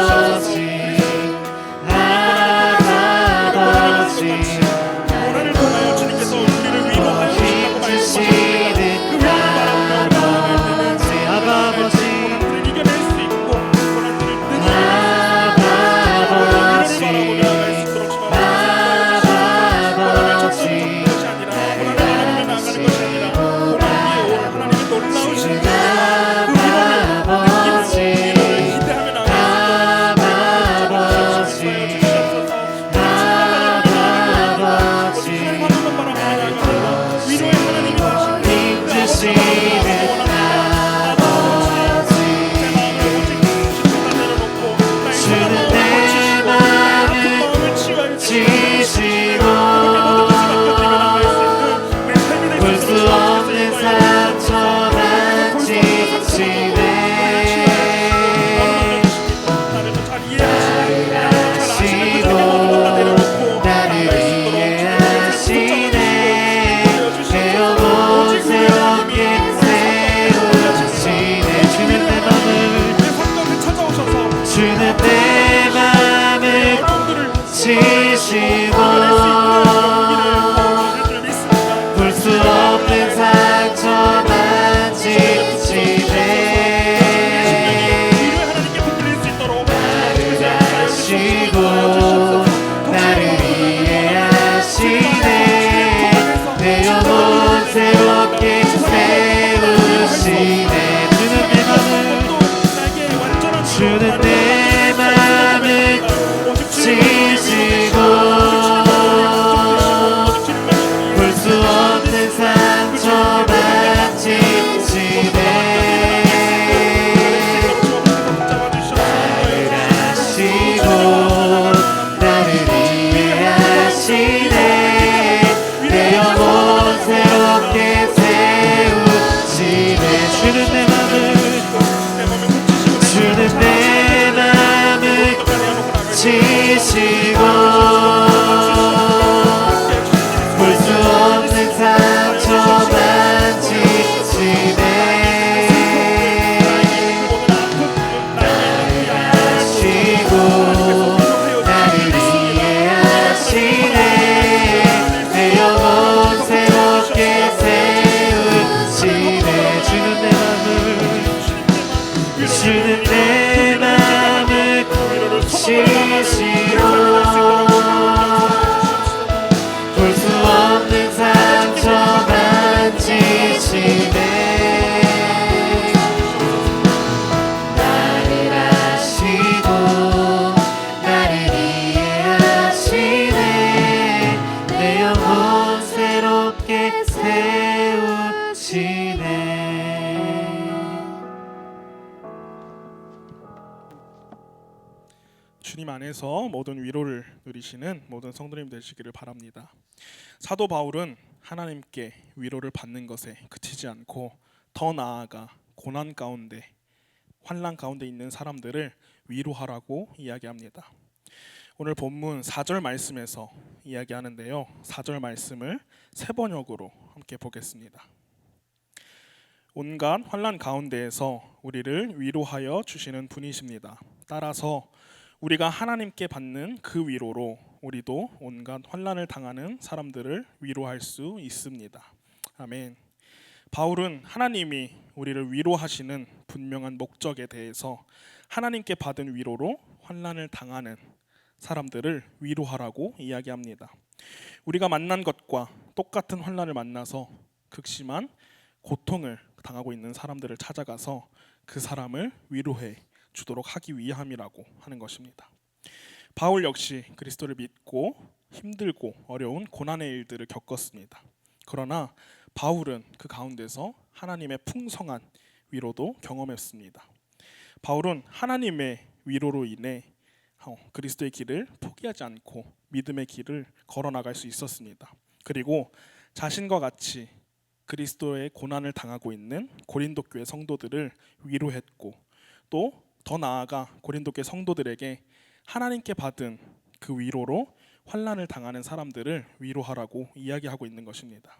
지시고 볼 수 없는 상처만 지치네 나를 아시고 나를 이해하시네 내 영혼 새롭게 세우시네 주는 내 맘을 지시고 볼 수 없는 상처만 지치네 나를 아시고 나를 이해하시네 내 영혼 새롭게 세우시네 주는 내 맘을 지시고 볼 수 없는 상처만 지치네 나를 아시고 나를 이해하시네 내 영혼 새롭게 세우시네 주는 내 맘을 지시고 볼 수 없는 상처만 지치네 나를 아시고 나를 이해하시네 내 영혼 새롭게 세우시네 주님 안에서 모든 위로를 누리시는 모든 성도님 되시기를 바랍니다. 사도 바울은 하나님께 위로를 받는 것에 그치지 않고 더 나아가 고난 가운데 환난 가운데 있는 사람들을 위로하라고 이야기합니다. 오늘 본문 4절 말씀에서 이야기하는데요. 4절 말씀을 세 번역으로 함께 보겠습니다. 온갖 환난 가운데에서 우리를 위로하여 주시는 분이십니다. 따라서 우리가 하나님께 받는 그 위로로 우리도 온갖 환난을 당하는 사람들을 위로할 수 있습니다. 아멘. 바울은 하나님이 우리를 위로하시는 분명한 목적에 대해서 하나님께 받은 위로로 환난을 당하는 사람들을 위로하라고 이야기합니다. 우리가 만난 것과 똑같은 환난을 만나서 극심한 고통을 당하고 있는 사람들을 찾아가서 그 사람을 위로해 주도록 하기 위함이라고 하는 것입니다. 바울 역시 그리스도를 믿고 힘들고 어려운 고난의 일들을 겪었습니다. 그러나 바울은 그 가운데서 하나님의 풍성한 위로도 경험했습니다. 바울은 하나님의 위로로 인해 그리스도의 길을 포기하지 않고 믿음의 길을 걸어나갈 수 있었습니다. 그리고 자신과 같이 그리스도의 고난을 당하고 있는 고린도 교회 성도들을 위로했고 또 더 나아가 고린도 교회 성도들에게 하나님께 받은 그 위로로 환난을 당하는 사람들을 위로하라고 이야기하고 있는 것입니다.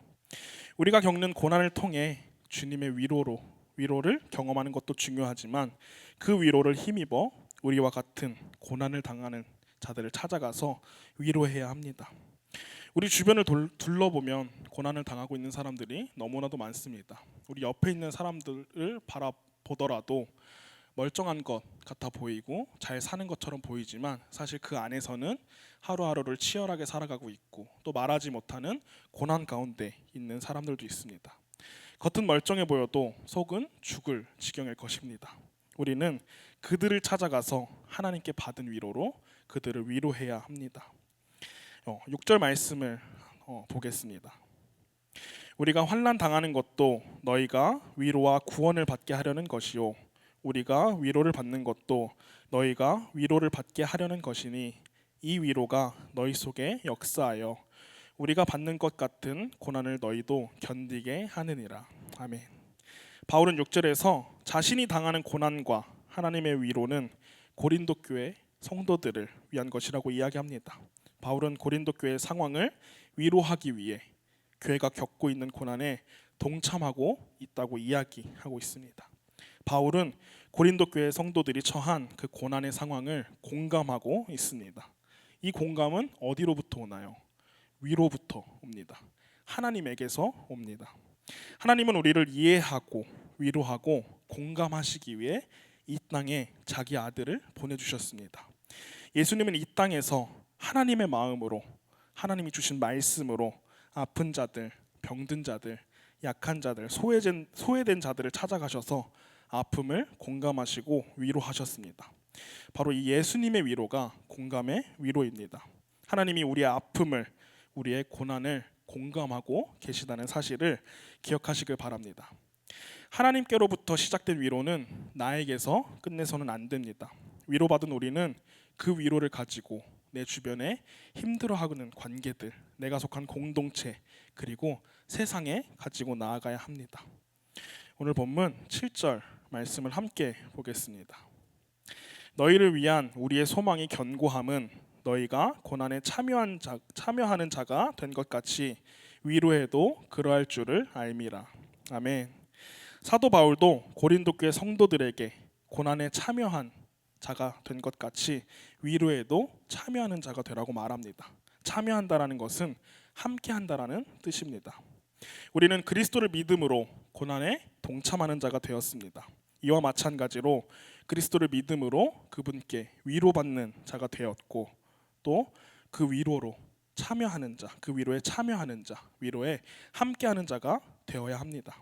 우리가 겪는 고난을 통해 주님의 위로를 경험하는 것도 중요하지만 그 위로를 힘입어 우리와 같은 고난을 당하는 자들을 찾아가서 위로해야 합니다. 우리 주변을 둘러보면 고난을 당하고 있는 사람들이 너무나도 많습니다. 우리 옆에 있는 사람들을 바라보더라도 멀쩡한 것 같아 보이고 잘 사는 것처럼 보이지만 사실 그 안에서는 하루하루를 치열하게 살아가고 있고 또 말하지 못하는 고난 가운데 있는 사람들도 있습니다. 겉은 멀쩡해 보여도 속은 죽을 지경일 것입니다. 우리는 그들을 찾아가서 하나님께 받은 위로로 그들을 위로해야 합니다. 6절 말씀을 보겠습니다. 우리가 환난 당하는 것도 너희가 위로와 구원을 받게 하려는 것이요 우리가 위로를 받는 것도 너희가 위로를 받게 하려는 것이니 이 위로가 너희 속에 역사하여 우리가 받는 것 같은 고난을 너희도 견디게 하느니라. 아멘. 바울은 6절에서 자신이 당하는 고난과 하나님의 위로는 고린도 교회 성도들을 위한 것이라고 이야기합니다. 바울은 고린도 교회의 상황을 위로하기 위해 교회가 겪고 있는 고난에 동참하고 있다고 이야기하고 있습니다. 바울은 고린도 교회 성도들이 처한 그 고난의 상황을 공감하고 있습니다. 이 공감은 어디로부터 오나요? 위로부터 옵니다. 하나님에게서 옵니다. 하나님은 우리를 이해하고 위로하고 공감하시기 위해 이 땅에 자기 아들을 보내주셨습니다. 예수님은 이 땅에서 하나님의 마음으로, 하나님이 주신 말씀으로 아픈 자들, 병든 자들, 약한 자들, 소외된 자들을 찾아가셔서 아픔을 공감하시고 위로하셨습니다. 바로 이 예수님의 위로가 공감의 위로입니다. 하나님이 우리의 아픔을, 우리의 고난을 공감하고 계시다는 사실을 기억하시길 바랍니다. 하나님께로부터 시작된 위로는 나에게서 끝내서는 안 됩니다. 위로받은 우리는 그 위로를 가지고 내 주변에 힘들어하는 관계들, 내가 속한 공동체, 그리고 세상에 가지고 나아가야 합니다. 오늘 본문 7절 말씀을 함께 보겠습니다. 너희를 위한 우리의 소망이 견고함은 너희가 고난에 참여하는 자가 된 것 같이 위로해도 그러할 줄을 알미라. 아멘. 사도 바울도 고린도 교회 성도들에게 고난에 참여한 자가 된 것 같이 위로에도 참여하는 자가 되라고 말합니다. 참여한다라는 것은 함께한다라는 뜻입니다. 우리는 그리스도를 믿음으로 고난에 동참하는 자가 되었습니다. 이와 마찬가지로 그리스도를 믿음으로 그분께 위로받는 자가 되었고, 또 그 위로로 참여하는 자, 그 위로에 참여하는 자, 위로에 함께하는 자가 되어야 합니다.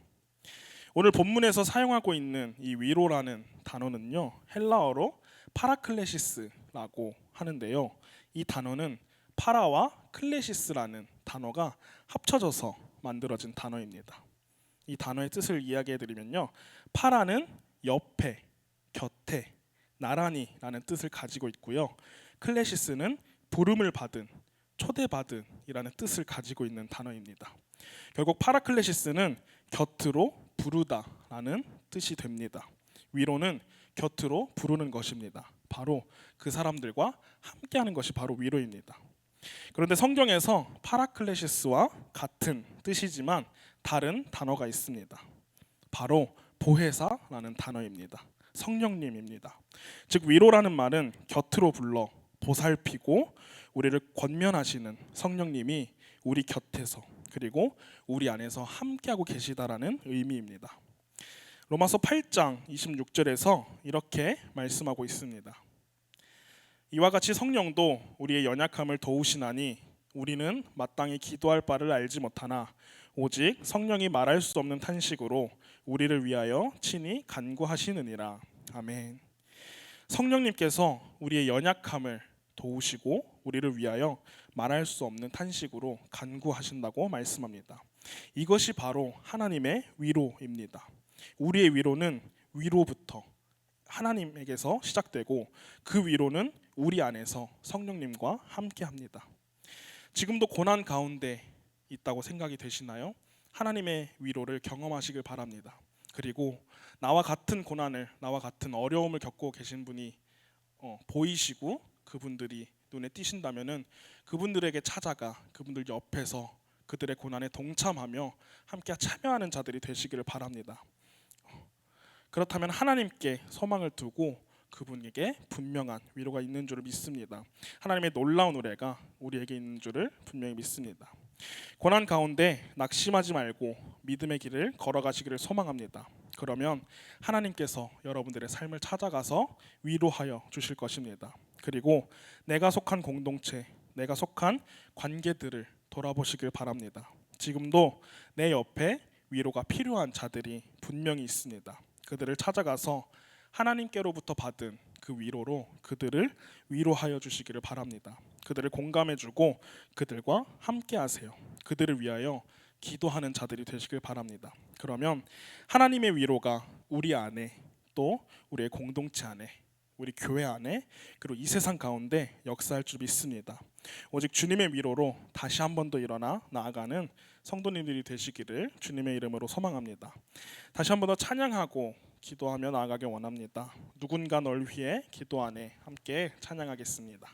오늘 본문에서 사용하고 있는 이 위로라는 단어는요, 헬라어로 파라클레시스라고 하는데요. 이 단어는 파라와 클레시스라는 단어가 합쳐져서 만들어진 단어입니다. 이 단어의 뜻을 이야기해 드리면요, 파라는 옆에, 곁에, 나란히라는 뜻을 가지고 있고요. 클레시스는 부름을 받은, 초대받은 이라는 뜻을 가지고 있는 단어입니다. 결국 파라클레시스는 곁으로 부르다라는 뜻이 됩니다. 위로는 곁으로 부르는 것입니다. 바로 그 사람들과 함께하는 것이 바로 위로입니다. 그런데 성경에서 파라클레시스와 같은 뜻이지만 다른 단어가 있습니다. 바로 보혜사라는 단어입니다. 성령님입니다. 즉 위로라는 말은 곁으로 불러 보살피고 우리를 권면하시는 성령님이 우리 곁에서, 그리고 우리 안에서 함께하고 계시다라는 의미입니다. 로마서 8장 26절에서 이렇게 말씀하고 있습니다. 이와 같이 성령도 우리의 연약함을 도우시나니 우리는 마땅히 기도할 바를 알지 못하나 오직 성령이 말할 수 없는 탄식으로 우리를 위하여 친히 간구하시느니라. 아멘. 성령님께서 우리의 연약함을 도우시고 우리를 위하여 말할 수 없는 탄식으로 간구하신다고 말씀합니다. 이것이 바로 하나님의 위로입니다. 우리의 위로는 위로부터 하나님에게서 시작되고 그 위로는 우리 안에서 성령님과 함께합니다. 지금도 고난 가운데 있다고 생각이 되시나요? 하나님의 위로를 경험하시길 바랍니다. 그리고 나와 같은 고난을, 나와 같은 어려움을 겪고 계신 분이 보이시고 그분들이 눈에 띄신다면은 그분들에게 찾아가 그분들 옆에서 그들의 고난에 동참하며 함께 참여하는 자들이 되시기를 바랍니다. 그렇다면 하나님께 소망을 두고 그분에게 분명한 위로가 있는 줄을 믿습니다. 하나님의 놀라운 은혜가 우리에게 있는 줄을 분명히 믿습니다. 고난 가운데 낙심하지 말고 믿음의 길을 걸어가시기를 소망합니다. 그러면 하나님께서 여러분들의 삶을 찾아가서 위로하여 주실 것입니다. 그리고 내가 속한 공동체, 내가 속한 관계들을 돌아보시길 바랍니다. 지금도 내 옆에 위로가 필요한 자들이 분명히 있습니다. 그들을 찾아가서 하나님께로부터 받은 그 위로로 그들을 위로하여 주시기를 바랍니다. 그들을 공감해주고 그들과 함께하세요. 그들을 위하여 기도하는 자들이 되시길 바랍니다. 그러면 하나님의 위로가 우리 안에, 또 우리의 공동체 안에, 우리 교회 안에, 그리고 이 세상 가운데 역사할 줄 믿습니다. 오직 주님의 위로로 다시 한 번 더 일어나 나아가는 성도님들이 되시기를 주님의 이름으로 소망합니다. 다시 한 번 더 찬양하고 기도하며 나아가길 원합니다. 누군가 널 위해 기도하네, 함께 찬양하겠습니다.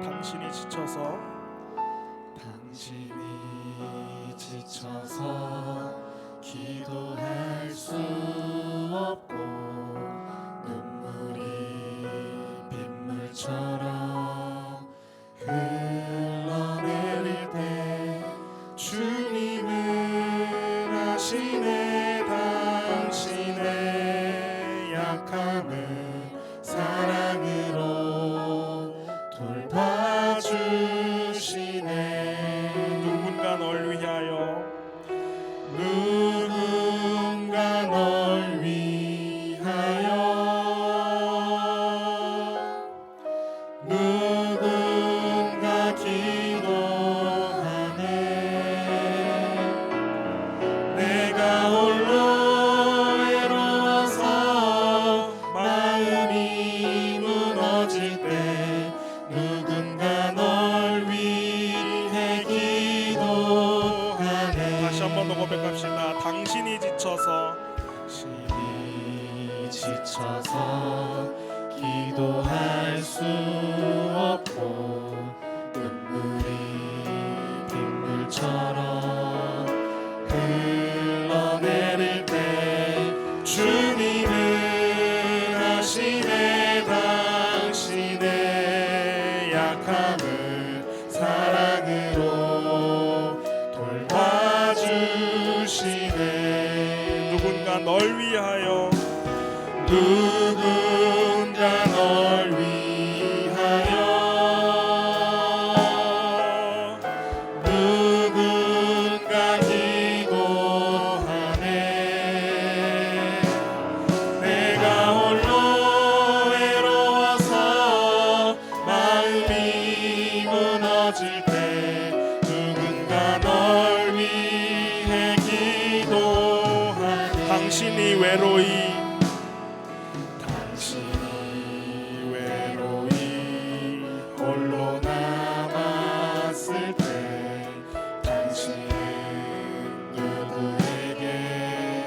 당신이 지쳐서 당신이 지쳐서 기도할 수 없고 눈물이 빗물처럼 흘러내릴 때 주님은 아시네. 당신의 약함을 사랑으로 돌봐주시네. 누군가 널 위하여 누군가 널 위하여 누군가 기도하네. 내가 홀로 외로워서 마음이 무너질 때 누군가 널 위해 기도하네. 다시 한 번 더 고백합시다. 당신이 지쳐서 당신이 지쳐서 기도할 수 없고 눈물이 빗물처럼 흘러내릴 때 주님은 아시네. 당신의 약함을 사랑으로 돌봐주시네. 누군가 널 위하여 누군가 널 위하여 누군가 기도하네. 내가 홀로 외로워서 마음이 무너질 때 누군가 널 위해 기도하네. 당신이 외로이 홀로 남았을 때 당신은 누구에게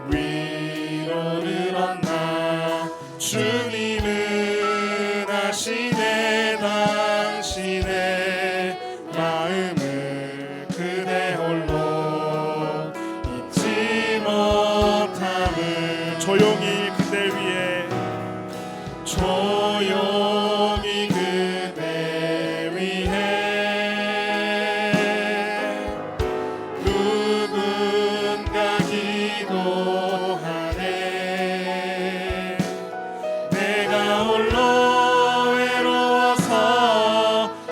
위로를 얻나. 주님은 아시네. 당신의 마음을 그대 홀로 잊지 못함을. 조용히 그대 위에 조용히 그대 위해 누군가 기도하네. 내가 홀로 외로워서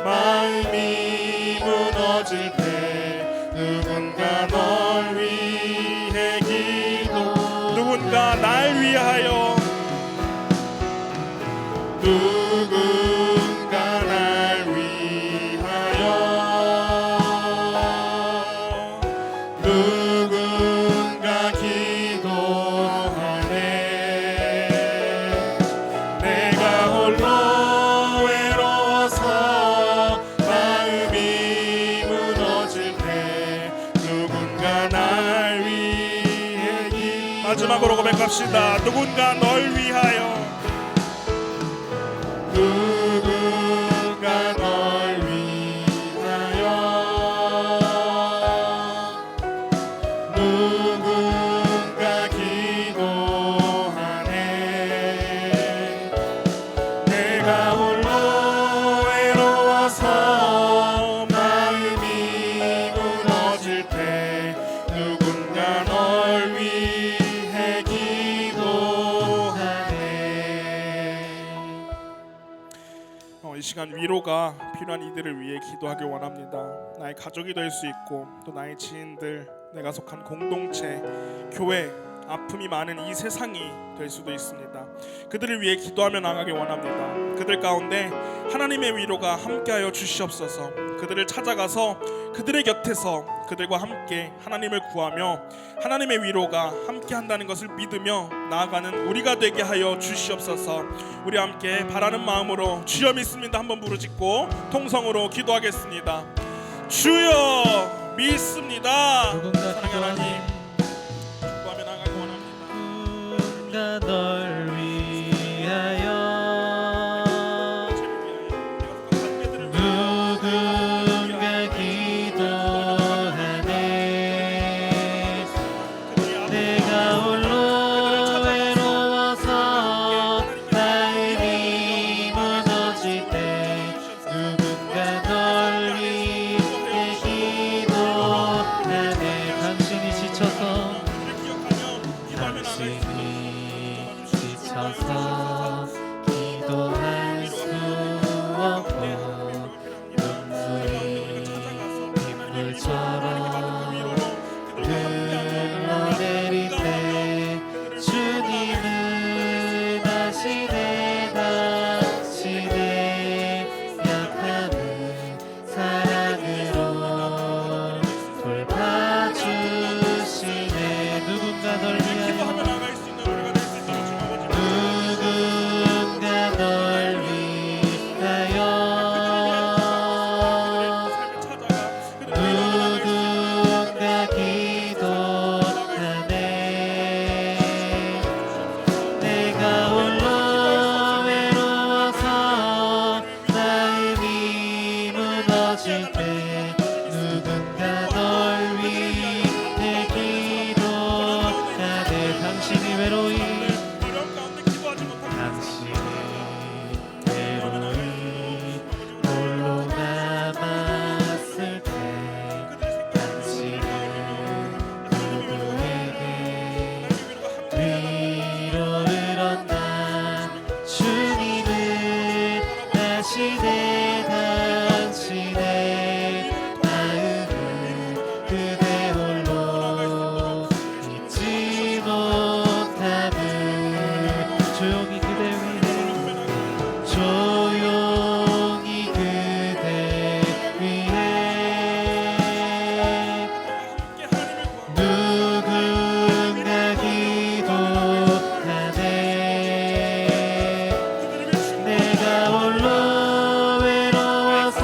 마음이 무너질 때 누군가 널 위해 누군가 날 위하여 누군가 날 위하여 누군가 기도하네. 내가 홀로 외로워서 마음이 무너질 때 누군가 날 위해 마지막으로 고백합시다. 누군가 널 위하여 누군가 널 위하여 누군가 기도하네. 내가 홀로 외로워서 마음이 무너질 때 누군가 널 위해 기도하네. 이 시간 위로가 필요한 이들을 위해 기도하길 원합니다. 나의 가족이 될 수 있고 또 나의 지인들, 내가 속한 공동체, 교회, 아픔이 많은 이 세상이 될 수도 있습니다. 그들을 위해 기도하며 나가길 원합니다. 그들 가운데 하나님의 위로가 함께하여 주시옵소서. 그들을 찾아가서 그들의 곁에서 그들과 함께 하나님을 구하며 하나님의 위로가 함께한다는 것을 믿으며 나아가는 우리가 되게 하여 주시옵소서. 우리 함께 바라는 마음으로 주여 믿습니다 한번 부르짖고 통성으로 기도하겠습니다. 주여 믿습니다. 누군가 사랑하는 하나님, 기도하는 구하며 나가기 원합니다. 누군가 널 위하여 누군가 누군가 기도 바람처럼 흘러내릴 때 주님은 아시네 당신의 약함을 사랑으로 돌봐주시네. 누군가 널 위하여 기도하며 나아갈 수 있는 우리가 될 수 있도록 주 아버지 누군가 널 위하여 삶을 찾아가 그들을 누군가 기도하네. 내가 홀로 외로워서 마음이 무너질 때 누군가 널 위해 기도하네. 당신이 외로이 어려움 가운데 기도하지 못하고 당신이 외로이 홀로 남았을 때 당신은 누구에게 위로를 얻나. 주님은 아시네 당신의 마음을 그대 홀로 잊지 못함을. 조용히 그대 위해 조용히 그대 위해 누군가 기도하네. 내가 홀로 외로워서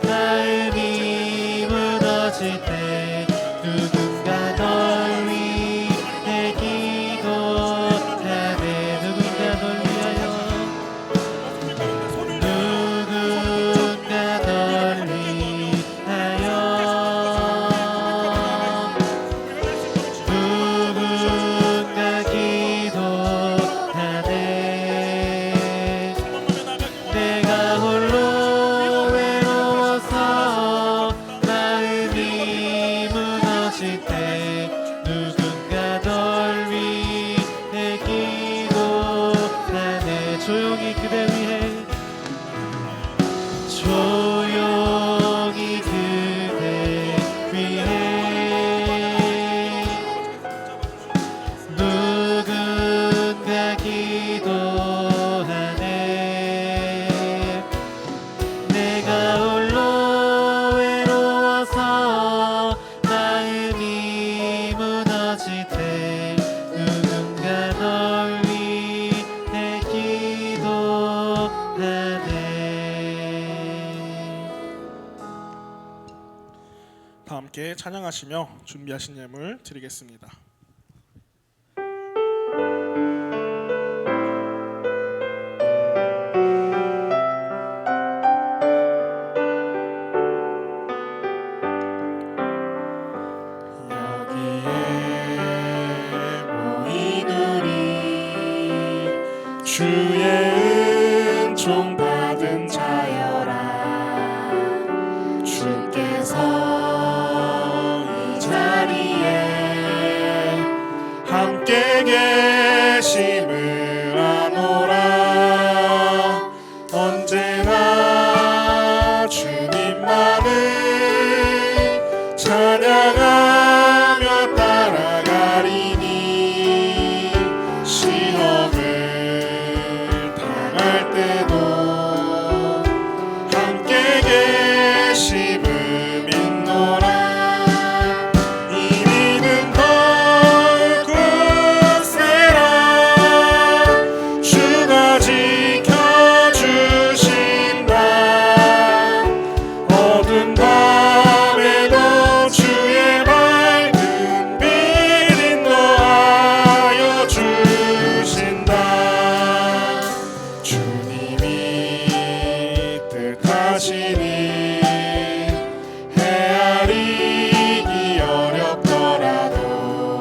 마음이 무너질 때 누군가 널 위해 기도하네. 누군가 널 위하여 누군가 널 위하여 누군가 기도하네. 내가 홀로 외로워서 마음이 무너질 때 누군가 널 위해 기도하네. 조용히 그대 위해 조용히 그대 위해 누군가 기도하네. 내가 홀로 외로워서 마음이 무너질 때 누군가 널 위해 기도하네. 다 함께 찬양하시며 준비하신 예물 드리겠습니다. 여기에 모인 우리 주의 은총 받은 자여라. 주께서 이 자리에 함께 계심을 아노라. 언제나 주님만을 찬양하며 따라가리니 시험을 당할 때도 함께 계심을 믿노라. 이리는 더 굳세라. 주가 지켜주신다. 어두운 밤에도 주의 밝은 빛 인도하여 주신다. 주님이 뜻하시니 헤아리기 어렵더라도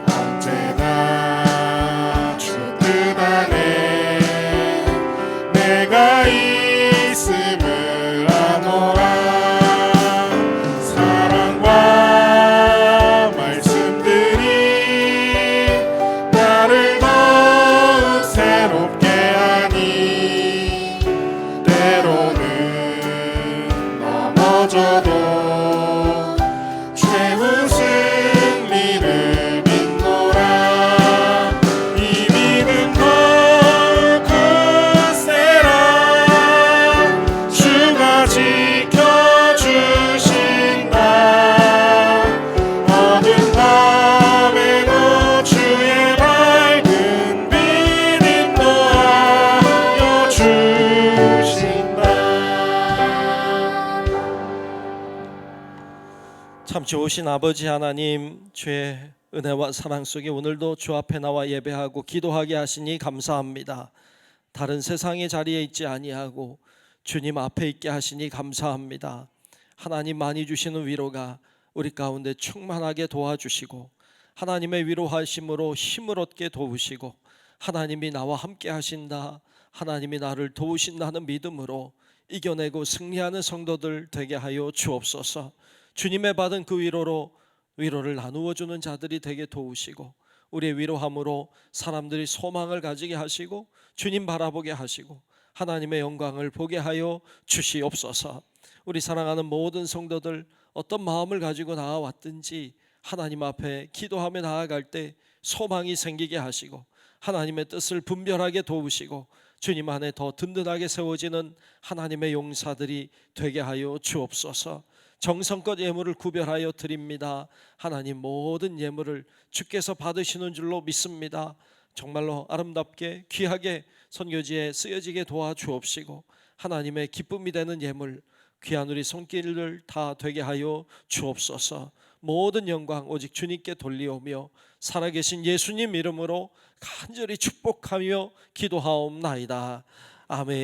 언제나 주 뜻 안에 내가 있음을 아노라. 사랑과 말씀들이 나를 더욱 새롭게 하니 때로는 넘어져도 최후 승리를 믿노라. 이 믿음 더욱 굳세라. 주가 지켜주신다. 어두운 밤에도 주의 밝은 빛 인도하여 주신다. 참 좋으신 아버지 하나님, 주의 은혜와 사랑 속에 오늘도 주 앞에 나와 예배하고 기도하게 하시니 감사합니다. 다른 세상의 자리에 있지 아니하고 주님 앞에 있게 하시니 감사합니다. 하나님 많이 주시는 위로가 우리 가운데 충만하게 도와주시고 하나님의 위로하심으로 힘을 얻게 도우시고 하나님이 나와 함께 하신다, 하나님이 나를 도우신다는 믿음으로 이겨내고 승리하는 성도들 되게 하여 주옵소서. 주님의 받은 그 위로로 위로를 나누어 주는 자들이 되게 도우시고 우리의 위로함으로 사람들이 소망을 가지게 하시고 주님 바라보게 하시고 하나님의 영광을 보게 하여 주시옵소서. 우리 사랑하는 모든 성도들 어떤 마음을 가지고 나아왔든지 하나님 앞에 기도하며 나아갈 때 소망이 생기게 하시고 하나님의 뜻을 분별하게 도우시고 주님 안에 더 든든하게 세워지는 하나님의 용사들이 되게 하여 주옵소서. 정성껏 예물을 구별하여 드립니다. 하나님 모든 예물을 주께서 받으시는 줄로 믿습니다. 정말로 아름답게 귀하게 선교지에 쓰여지게 도와주옵시고 하나님의 기쁨이 되는 예물 귀한 우리 손길을 다 되게 하여 주옵소서. 모든 영광 오직 주님께 돌리오며 살아계신 예수님 이름으로 간절히 축복하며 기도하옵나이다. 아멘.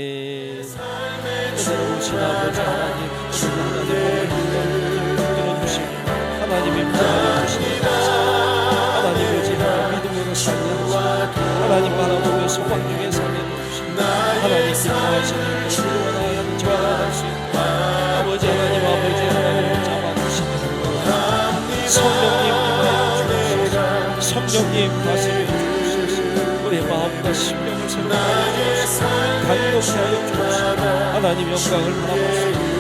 은혜로우신 아버지 하나님, 하나님이 부활해 주시니 감사합니다. 하나님의 지혜와 믿음으로 살게 하시고 하나님 바라보며 소망 중에 살게 해주시니 하나님 기뻐하시는 것을 원하여 저항할 수 있고 아버지 하나님 아버지 하나님을 잡아주시니 성령님 임하여 주옵소서. 성령님 다스려 주옵소서. 우리의 마음과 심령을 새롭게 하여 주옵소서. 간격히 하여 주옵소서. 하나님 영광을 바라보시고